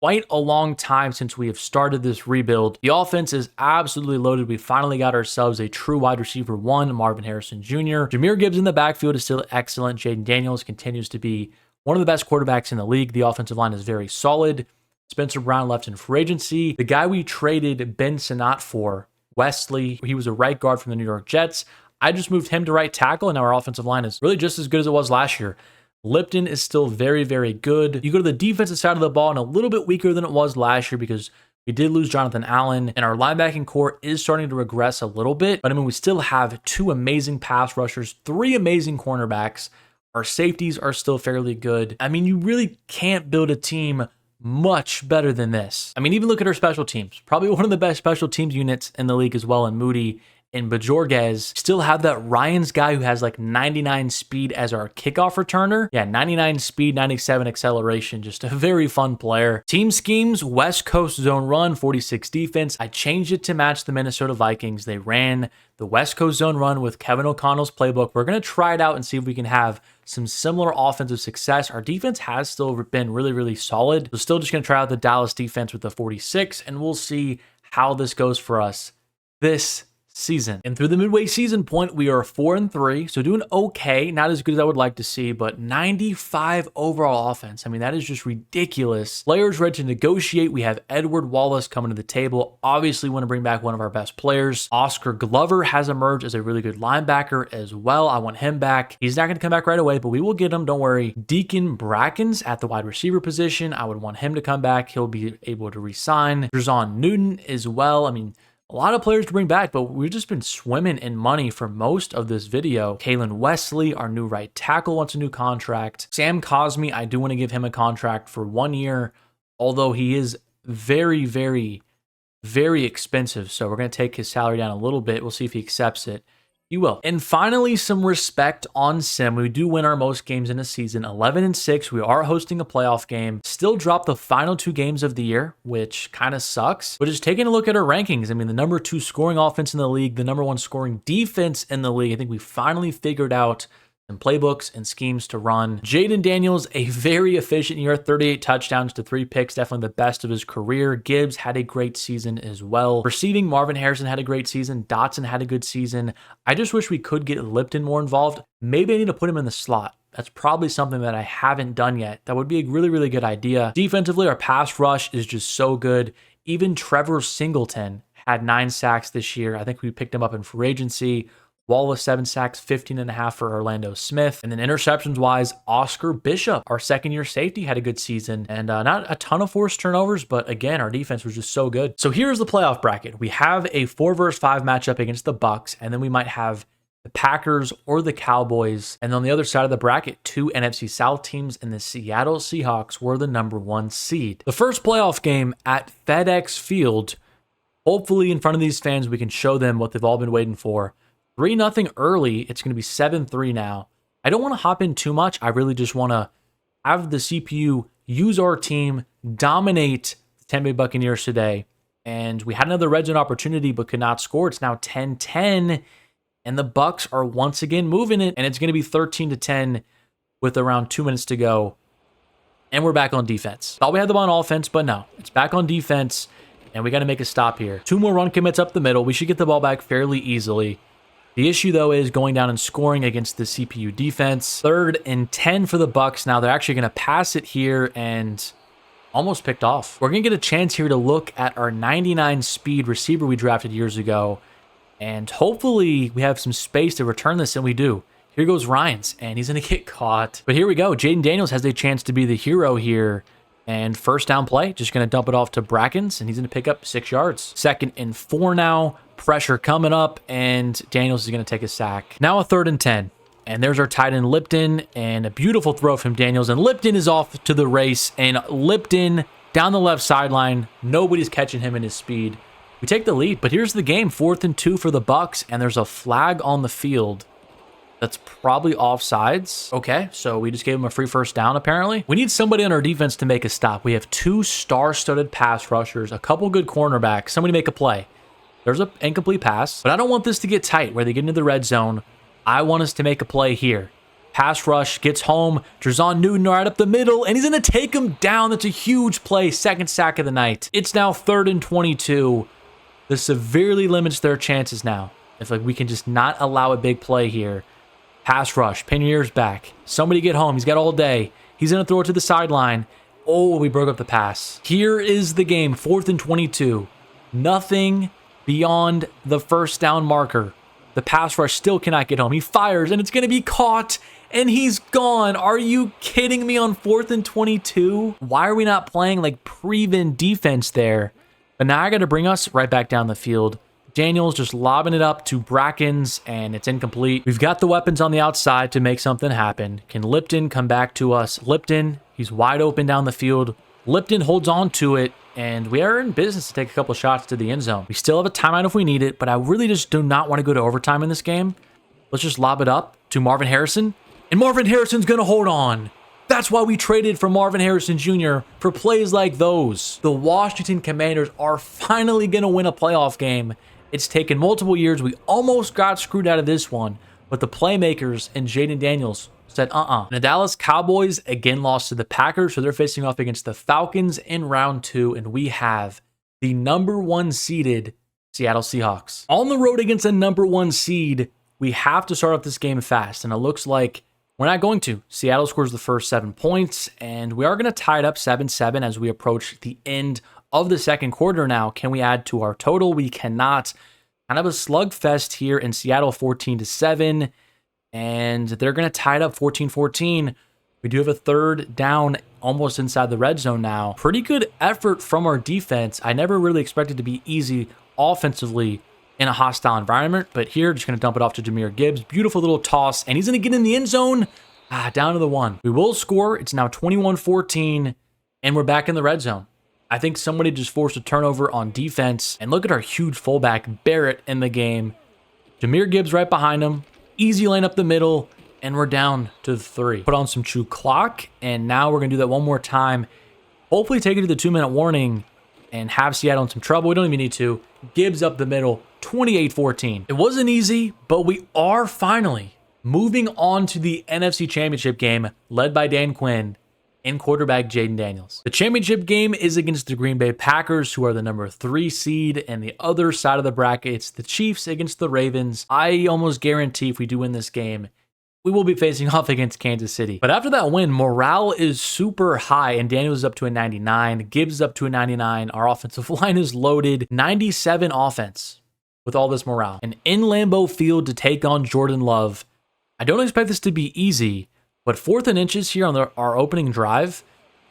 quite a long time since we have started this rebuild. The offense is absolutely loaded. We finally got ourselves a true wide receiver 1, Marvin Harrison Jr. Jahmyr Gibbs in the backfield is still excellent. Jaden Daniels continues to be one of the best quarterbacks in the league. The offensive line is very solid. Spencer Brown left in free agency. The guy we traded Ben Sinnott for, Wesley, he was a right guard from the New York Jets. I just moved him to right tackle, and now our offensive line is really just as good as it was last year. Lipton is still very, very good. You go to the defensive side of the ball and a little bit weaker than it was last year because we did lose Jonathan Allen, and our linebacking core is starting to regress a little bit. But I mean, we still have 2 amazing pass rushers, 3 amazing cornerbacks. Our safeties are still fairly good. I mean, you really can't build a team much better than this. I mean, even look at our special teams. Probably one of the best special teams units in the league as well, and Moody and Bajorges. Still have that Ryan's guy who has like 99 speed as our kickoff returner. Yeah, 99 speed, 97 acceleration. Just a very fun player. Team schemes, West Coast zone run, 46 defense. I changed it to match the Minnesota Vikings. They ran the West Coast zone run with Kevin O'Connell's playbook. We're going to try it out and see if we can have some similar offensive success. Our defense has still been really, really solid. So still just going to try out the Dallas defense with the 46, and we'll see how this goes for us this season. And through the midway season point, we are 4-3, so doing okay. Not as good as I would like to see, but 95 overall offense. I mean, that is just ridiculous. Players ready to negotiate. We have Edward Wallace coming to the table. Obviously want to bring back one of our best players. Oscar Glover has emerged as a really good linebacker as well. I want him back. He's not going to come back right away, but we will get him. Don't worry. Deacon Brackens at the wide receiver position. I would want him to come back. He'll be able to resign. Drazon Newton as well. I mean, a lot of players to bring back, but we've just been swimming in money for most of this video. Kalen Wesley, our new right tackle, wants a new contract. Sam Cosmi, I do want to give him a contract for 1 year, although he is very, very, very expensive. So we're going to take his salary down a little bit. We'll see if he accepts it. He will. And finally, some respect on Sim. We do win our most games in a season, 11-6. We are hosting a playoff game. Still dropped the final 2 games of the year, which kind of sucks. But just taking a look at our rankings, I mean, the number 2 scoring offense in the league, the number 1 scoring defense in the league. I think we finally figured out some playbooks and schemes to run. Jaden Daniels, a very efficient year, 38 touchdowns to 3 picks, definitely the best of his career. Gibbs had a great season as well. Receiving, Marvin Harrison had a great season. Dotson had a good season. I just wish we could get Lipton more involved. Maybe I need to put him in the slot. That's probably something that I haven't done yet. That would be a really, really good idea. Defensively, our pass rush is just so good. Even Trevor Singleton had 9 sacks this year. I think we picked him up in free agency. Wallace, 7 sacks, 15.5 for Orlando Smith. And then interceptions-wise, Oscar Bishop, our second-year safety, had a good season. And not a ton of forced turnovers, but again, our defense was just so good. So here's the playoff bracket. We have a 4 versus 5 matchup against the Bucks, and then we might have the Packers or the Cowboys. And on the other side of the bracket, 2 NFC South teams, and the Seattle Seahawks were the number 1 seed. The first playoff game at FedEx Field, hopefully in front of these fans, we can show them what they've all been waiting for. 3-0 early. It's going to be 7-3 now. I don't want to hop in too much. I really just want to have the CPU use our team, dominate the Tampa Bay Buccaneers today. And we had another red zone opportunity, but could not score. It's now 10-10, and the Bucks are once again moving it, and it's going to be 13-10 with around 2 minutes to go. And we're back on defense. Thought we had them on offense, but no. It's back on defense, and we got to make a stop here. 2 more run commits up the middle. We should get the ball back fairly easily. The issue, though, is going down and scoring against the CPU defense. 3rd and 10 for the Bucks. Now they're actually going to pass it here and almost picked off. We're going to get a chance here to look at our 99 speed receiver we drafted years ago. And hopefully we have some space to return this, and we do. Here goes Ryans, and he's going to get caught. But here we go. Jaden Daniels has a chance to be the hero here. And first down play, just going to dump it off to Brackens, and he's going to pick up 6 yards. 2nd and 4 now. Pressure coming up, and Daniels is going to take a sack. Now a 3rd and 10. And there's our tight end Lipton, and a beautiful throw from Daniels. And Lipton is off to the race, and Lipton down the left sideline. Nobody's catching him in his speed. We take the lead, but here's the game. 4th and 2 for the Bucks, and there's a flag on the field. That's probably offsides. Okay, so we just gave him a free first down, apparently. We need somebody on our defense to make a stop. We have 2 star-studded pass rushers, a couple good cornerbacks. Somebody make a play. There's an incomplete pass, but I don't want this to get tight where they get into the red zone. I want us to make a play here. Pass rush, gets home. Drazon Newton right up the middle, and he's going to take him down. That's a huge play. 2nd sack of the night. It's now 3rd and 22. This severely limits their chances now. If we can just not allow a big play here. Pass rush, pin your ears back. Somebody get home. He's got all day. He's going to throw it to the sideline. Oh, we broke up the pass. Here is the game, 4th and 22. Nothing beyond the first down marker. The pass rush still cannot get home. He fires, and it's going to be caught, and he's gone. Are you kidding me on 4th and 22? Why are we not playing like prevent defense there? But now I got to bring us right back down the field. Daniels just lobbing it up to Brackens, and it's incomplete. We've got the weapons on the outside to make something happen. Can Lipton come back to us? Lipton, he's wide open down the field. Lipton holds on to it, and we are in business to take a couple shots to the end zone. We still have a timeout if we need it, but I really just do not want to go to overtime in this game. Let's just lob it up to Marvin Harrison, and Marvin Harrison's going to hold on. That's why we traded for Marvin Harrison Jr. for plays like those. The Washington Commanders are finally going to win a playoff game. It's taken multiple years. We almost got screwed out of this one, but the playmakers and Jaden Daniels said, The Dallas Cowboys again lost to the Packers, so they're facing off against the Falcons in round 2, and we have the number 1 seeded Seattle Seahawks. On the road against a number 1 seed, we have to start off this game fast, and it looks like we're not going to. Seattle scores the first 7 points, and we are going to tie it up 7-7 as we approach the end of the second quarter now. Can we add to our total? We cannot. Kind of a slugfest here in Seattle, 14-7, and they're going to tie it up 14-14. We do have a 3rd down almost inside the red zone now. Pretty good effort from our defense. I never really expected to be easy offensively in a hostile environment, but here, just going to dump it off to Jahmyr Gibbs. Beautiful little toss, and he's going to get in the end zone. Down to the 1. We will score. It's now 21-14, and we're back in the red zone. I think somebody just forced a turnover on defense, and look at our huge fullback, Barrett, in the game. Jahmyr Gibbs right behind him. Easy lane up the middle, and we're down to the 3. Put on some true clock, and now we're going to do that one more time. Hopefully take it to the 2-minute warning and have Seattle in some trouble. We don't even need to. Gibbs up the middle, 28-14. It wasn't easy, but we are finally moving on to the NFC Championship game led by Dan Quinn and quarterback Jaden Daniels. The championship game is against the Green Bay Packers, who are the number 3 seed, and the other side of the bracket, it's the Chiefs against the Ravens. I almost guarantee if we do win this game, we will be facing off against Kansas City. But after that win, morale is super high, and Daniels is up to a 99. Gibbs is up to a 99. Our offensive line is loaded. 97 offense with all this morale. And in Lambeau Field to take on Jordan Love. I don't expect this to be easy, but 4th and inches here on our opening drive,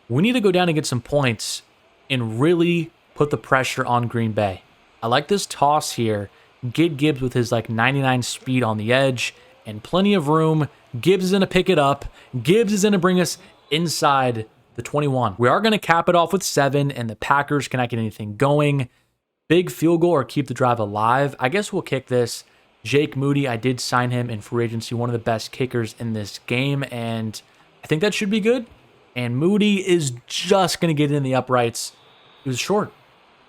we need to go down and get some points and really put the pressure on Green Bay. I like this toss here. Get Gibbs with his 99 speed on the edge and plenty of room. Gibbs is going to pick it up. Gibbs is going to bring us inside the 21. We are going to cap it off with 7, and the Packers cannot get anything going. Big field goal or keep the drive alive. I guess we'll kick this. Jake Moody, I did sign him in free agency, one of the best kickers in this game, and I think that should be good. And Moody is just going to get in the uprights. It was short.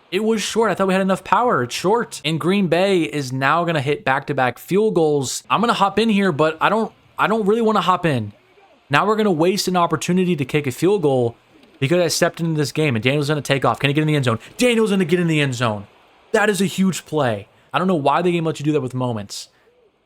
It was short. I thought we had enough power. It's short. And Green Bay is now going to hit back-to-back field goals. I'm going to hop in here, but I don't really want to hop in. Now we're going to waste an opportunity to kick a field goal because I stepped into this game, and Daniel's going to take off. Can he get in the end zone? Daniel's going to get in the end zone. That is a huge play. I don't know why the game lets you do that with moments.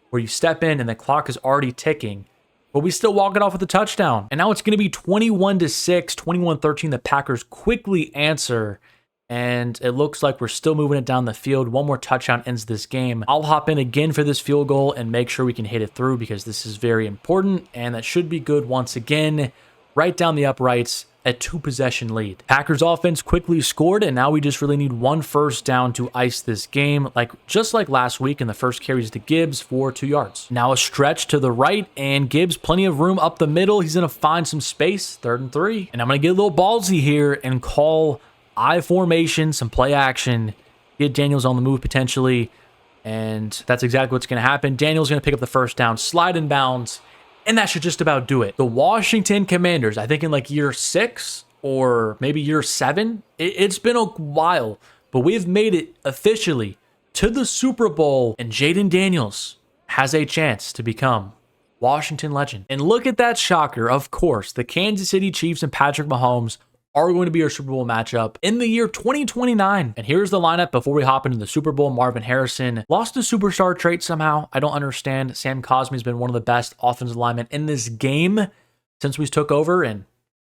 where you step in and the clock is already ticking, but we still walk it off with a touchdown. And now it's going to be 21-6, 21-13. The Packers quickly answer, and it looks like we're still moving it down the field. One more touchdown ends this game. I'll hop in again for this field goal and make sure we can hit it through because this is very important, and that should be good once again. Right down the uprights, a 2-possession lead. Packers offense quickly scored, and now we just really need 1 first down to ice this game, just like last week, and the first carries to Gibbs for 2 yards. Now a stretch to the right, and Gibbs plenty of room up the middle. He's going to find some space, 3rd and 3. And I'm going to get a little ballsy here and call I formation, some play action, get Daniels on the move potentially, and that's exactly what's going to happen. Daniels going to pick up the first down, slide in bounds, and that should just about do it. The Washington Commanders, I think in like year 6 or maybe year 7, it's been a while, but we've made it officially to the Super Bowl, and Jayden Daniels has a chance to become Washington legend. And look at that shocker. Of course, the Kansas City Chiefs and Patrick Mahomes are going to be our Super Bowl matchup in the year 2029. And here's the lineup before we hop into the Super Bowl. Marvin Harrison lost the superstar trait somehow. I don't understand. Sam Cosmi's been one of the best offensive linemen in this game since we took over, and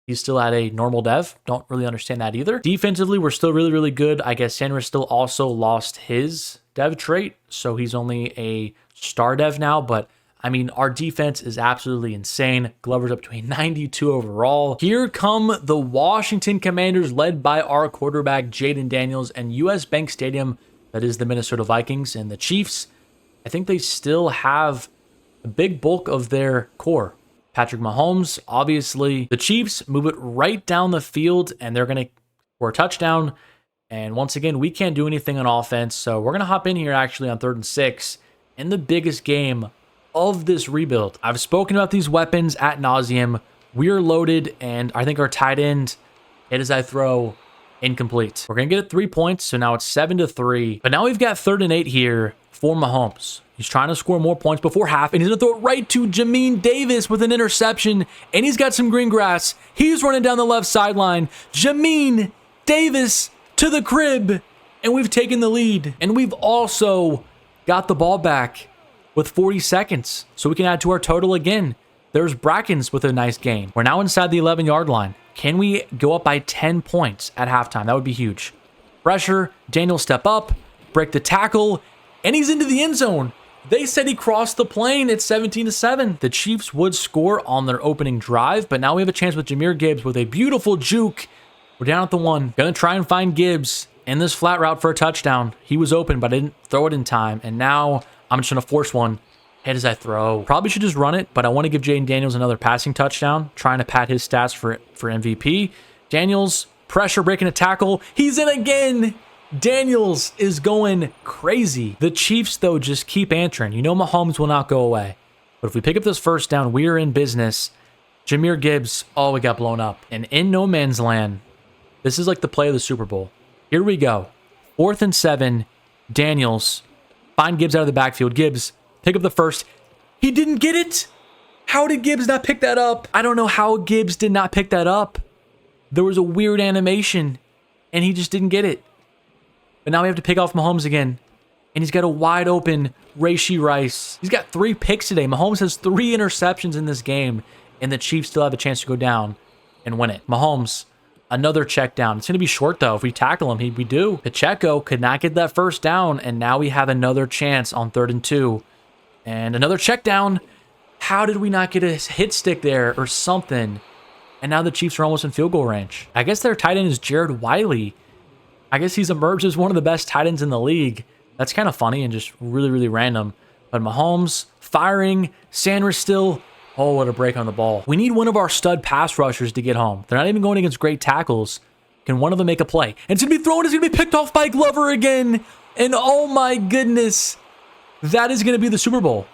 he's still at a normal dev. Don't really understand that either. Defensively, we're still really, really good. I guess Sanders still also lost his dev trait, so he's only a star dev now, but I mean, our defense is absolutely insane. Glover's up to a 92 overall. Here come the Washington Commanders, led by our quarterback, Jayden Daniels, and US Bank Stadium, that is the Minnesota Vikings. And the Chiefs, I think they still have a big bulk of their core. Patrick Mahomes, obviously. The Chiefs move it right down the field, and they're going to score a touchdown. And once again, we can't do anything on offense, so we're going to hop in here actually on 3rd and 6 in the biggest game of this rebuild. I've spoken about these weapons ad nauseum. We're loaded, and I think our tight end, hit as I throw, incomplete. We're gonna get it 3 points, so now it's 7-3. But now we've got 3rd and 8 here for Mahomes. He's trying to score more points before half, and he's gonna throw it right to Jamin Davis with an interception, and he's got some green grass. He's running down the left sideline. Jamin Davis to the crib, and we've taken the lead. And we've also got the ball back with 40 seconds, so we can add to our total again. There's Brackens with a nice gain. We're now inside the 11-yard line. Can we go up by 10 points at halftime? That would be huge. Pressure, Daniel step up, break the tackle, and he's into the end zone. They said he crossed the plane. It's 17-7. The Chiefs would score on their opening drive, but now we have a chance with Jahmyr Gibbs with a beautiful juke. We're down at the 1. Gonna try and find Gibbs in this flat route for a touchdown. He was open, but I didn't throw it in time, and now I'm just going to force one. Hit as I throw. Probably should just run it, but I want to give Jayden Daniels another passing touchdown, trying to pad his stats for MVP. Daniels, pressure, breaking a tackle. He's in again. Daniels is going crazy. The Chiefs, though, just keep answering. You know Mahomes will not go away. But if we pick up this first down, we are in business. Jahmyr Gibbs, oh, we got blown up. And in no man's land, this is like the play of the Super Bowl. Here we go. 4th and 7. Daniels. Find Gibbs out of the backfield. Gibbs, pick up the first. He didn't get it. How did Gibbs not pick that up? I don't know how Gibbs did not pick that up. There was a weird animation, and he just didn't get it. But now we have to pick off Mahomes again. And he's got a wide open Rashee Rice. He's got 3 picks today. Mahomes has 3 interceptions in this game, and the Chiefs still have a chance to go down and win it. Mahomes, another check down. It's going to be short, though. If we tackle him, we do. Pacheco could not get that first down, and now we have another chance on 3rd and 2. And another check down. How did we not get a hit stick there or something? And now the Chiefs are almost in field goal range. I guess their tight end is Jared Wiley. I guess he's emerged as one of the best tight ends in the league. That's kind of funny and just really, really random. But Mahomes firing. Sanders still. Oh, what a break on the ball. We need one of our stud pass rushers to get home. They're not even going against great tackles. Can one of them make a play? And it's going to be thrown. It's going to be picked off by Glover again. And oh my goodness. That is going to be the Super Bowl.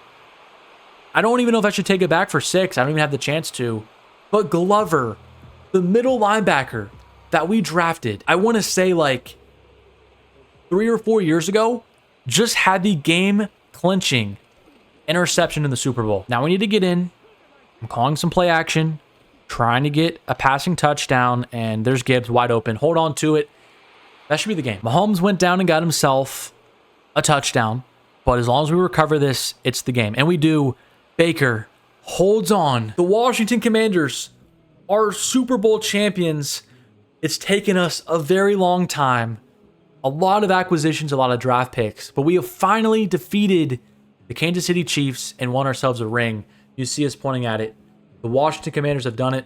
I don't even know if I should take it back for 6. I don't even have the chance to. But Glover, the middle linebacker that we drafted, I want to say like 3 or 4 years ago, just had the game-clinching interception in the Super Bowl. Now we need to get in. I'm calling some play action, trying to get a passing touchdown, and there's Gibbs wide open. Hold on to it. That should be the game. Mahomes went down and got himself a touchdown. But as long as we recover this, it's the game. And we do. Baker holds on. The Washington Commanders are Super Bowl champions. It's taken us a very long time. A lot of acquisitions, a lot of draft picks. But we have finally defeated the Kansas City Chiefs and won ourselves a ring. You see us pointing at it. The Washington Commanders have done it.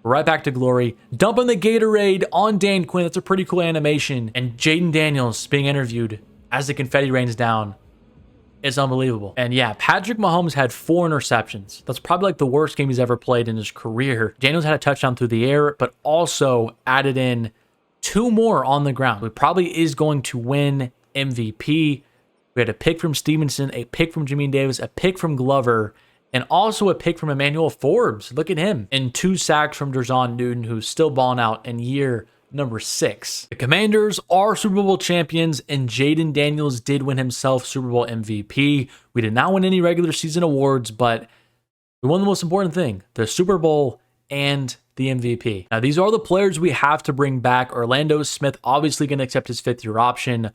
Right back to glory. Dumping the Gatorade on Dan Quinn. That's a pretty cool animation. And Jaden Daniels being interviewed as the confetti rains down. It's unbelievable. And yeah, Patrick Mahomes had 4 interceptions. That's probably like the worst game he's ever played in his career. Daniels had a touchdown through the air, but also added in 2 more on the ground. He probably is going to win MVP. We had a pick from Stevenson, a pick from Jamin Davis, a pick from Glover, and also a pick from Emmanuel Forbes. Look at him. And 2 sacks from Derzon Newton, who's still balling out in year number 6. The Commanders are Super Bowl champions, and Jaden Daniels did win himself Super Bowl MVP. We did not win any regular season awards, but we won the most important thing, the Super Bowl and the MVP. Now, these are the players we have to bring back. Orlando Smith obviously going to accept his 5th-year option.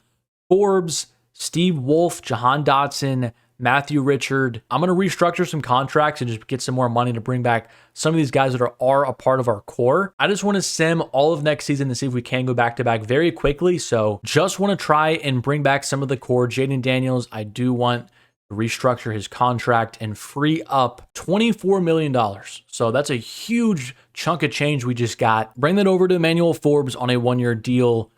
Forbes, Steve Wolf, Jahan Dotson, Matthew Richard. I'm going to restructure some contracts and just get some more money to bring back some of these guys that are a part of our core. I just want to sim all of next season to see if we can go back-to-back very quickly. So just want to try and bring back some of the core. Jaden Daniels, I do want to restructure his contract and free up $24 million. So that's a huge chunk of change we just got. Bring that over to Emmanuel Forbes on a 1-year deal.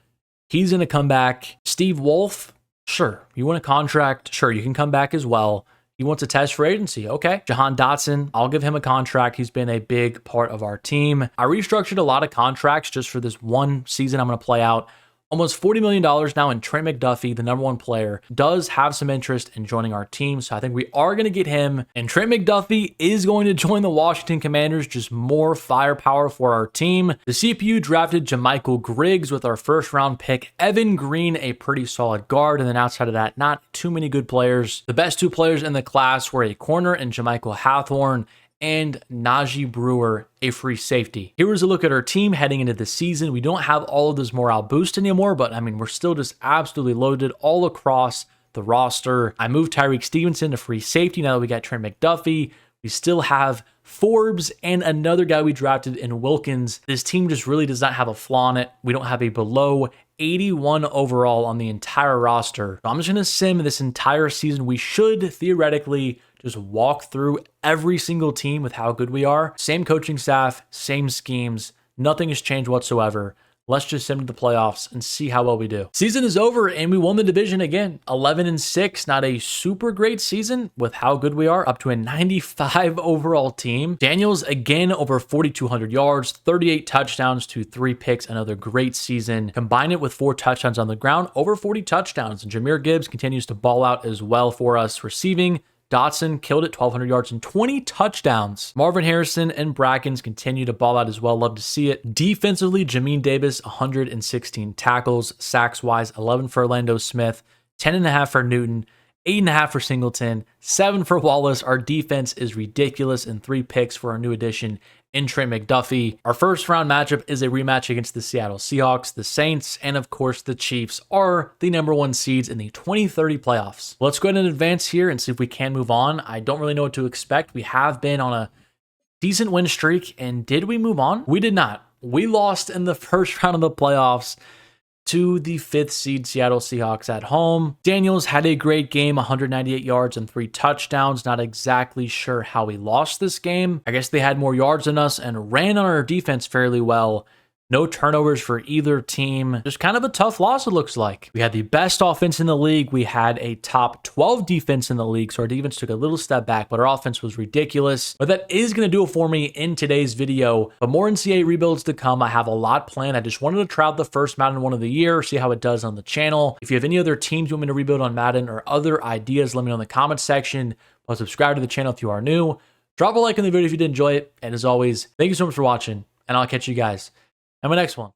He's going to come back. Steve Wolf, sure. You want a contract? Sure, you can come back as well. He wants a test for agency. Okay. Jahan Dotson, I'll give him a contract. He's been a big part of our team. I restructured a lot of contracts just for this one season I'm going to play out. Almost $40 million now, and Trent McDuffie, the #1 player, does have some interest in joining our team. So I think we are going to get him. And Trent McDuffie is going to join the Washington Commanders. Just more firepower for our team. The CPU drafted Jermichael Griggs with our 1st-round pick. Evan Green, a pretty solid guard. And then outside of that, not too many good players. The best 2 players in the class were a corner and Jermichael Hathorne, and Najee Brewer, a free safety. Here's a look at our team heading into the season. We don't have all of this morale boost anymore, but I mean, we're still just absolutely loaded all across the roster. I moved Tyreek Stevenson to free safety now that we got Trent McDuffie. We still have Forbes and another guy we drafted in Wilkins. This team just really does not have a flaw in it. We don't have a below 81 overall on the entire roster. So I'm just going to sim this entire season. We should theoretically just walk through every single team with how good we are. Same coaching staff, same schemes. Nothing has changed whatsoever. Let's just sim to the playoffs and see how well we do. Season is over and we won the division again. 11-6, not a super great season with how good we are, up to a 95 overall team. Daniels again over 4,200 yards, 38 touchdowns to 3 picks, another great season. Combine it with 4 touchdowns on the ground, over 40 touchdowns. And Jahmyr Gibbs continues to ball out as well for us receiving. Dotson killed it, 1,200 yards and 20 touchdowns. Marvin Harrison and Brackens continue to ball out as well. Love to see it. Defensively, Jamin Davis, 116 tackles. Sacks-wise, 11 for Orlando Smith, 10.5 for Newton, 8.5 for Singleton, 7 for Wallace. Our defense is ridiculous, and 3 picks for our new addition in Trent McDuffie. Our 1st-round matchup is a rematch against the Seattle Seahawks. The Saints and, of course, the Chiefs are the #1 seeds in the 2030 playoffs. Let's go ahead and advance here and see if we can move on. I don't really know what to expect. We have been on a decent win streak, and did we move on? We did not. We lost in the 1st round of the playoffs to the 5th seed Seattle Seahawks at home. Daniels had a great game, 198 yards and 3 touchdowns. Not exactly sure how we lost this game. I guess they had more yards than us and ran on our defense fairly well. No turnovers for either team. Just kind of a tough loss, it looks like. We had the best offense in the league. We had a top 12 defense in the league, so our defense took a little step back, but our offense was ridiculous. But that is going to do it for me in today's video. But more NCAA rebuilds to come. I have a lot planned. I just wanted to try out the first Madden 1 of the year, see how it does on the channel. If you have any other teams you want me to rebuild on Madden or other ideas, let me know in the comments section. Plus, subscribe to the channel if you are new. Drop a like on the video if you did enjoy it. And as always, thank you so much for watching, and I'll catch you guys in my next one.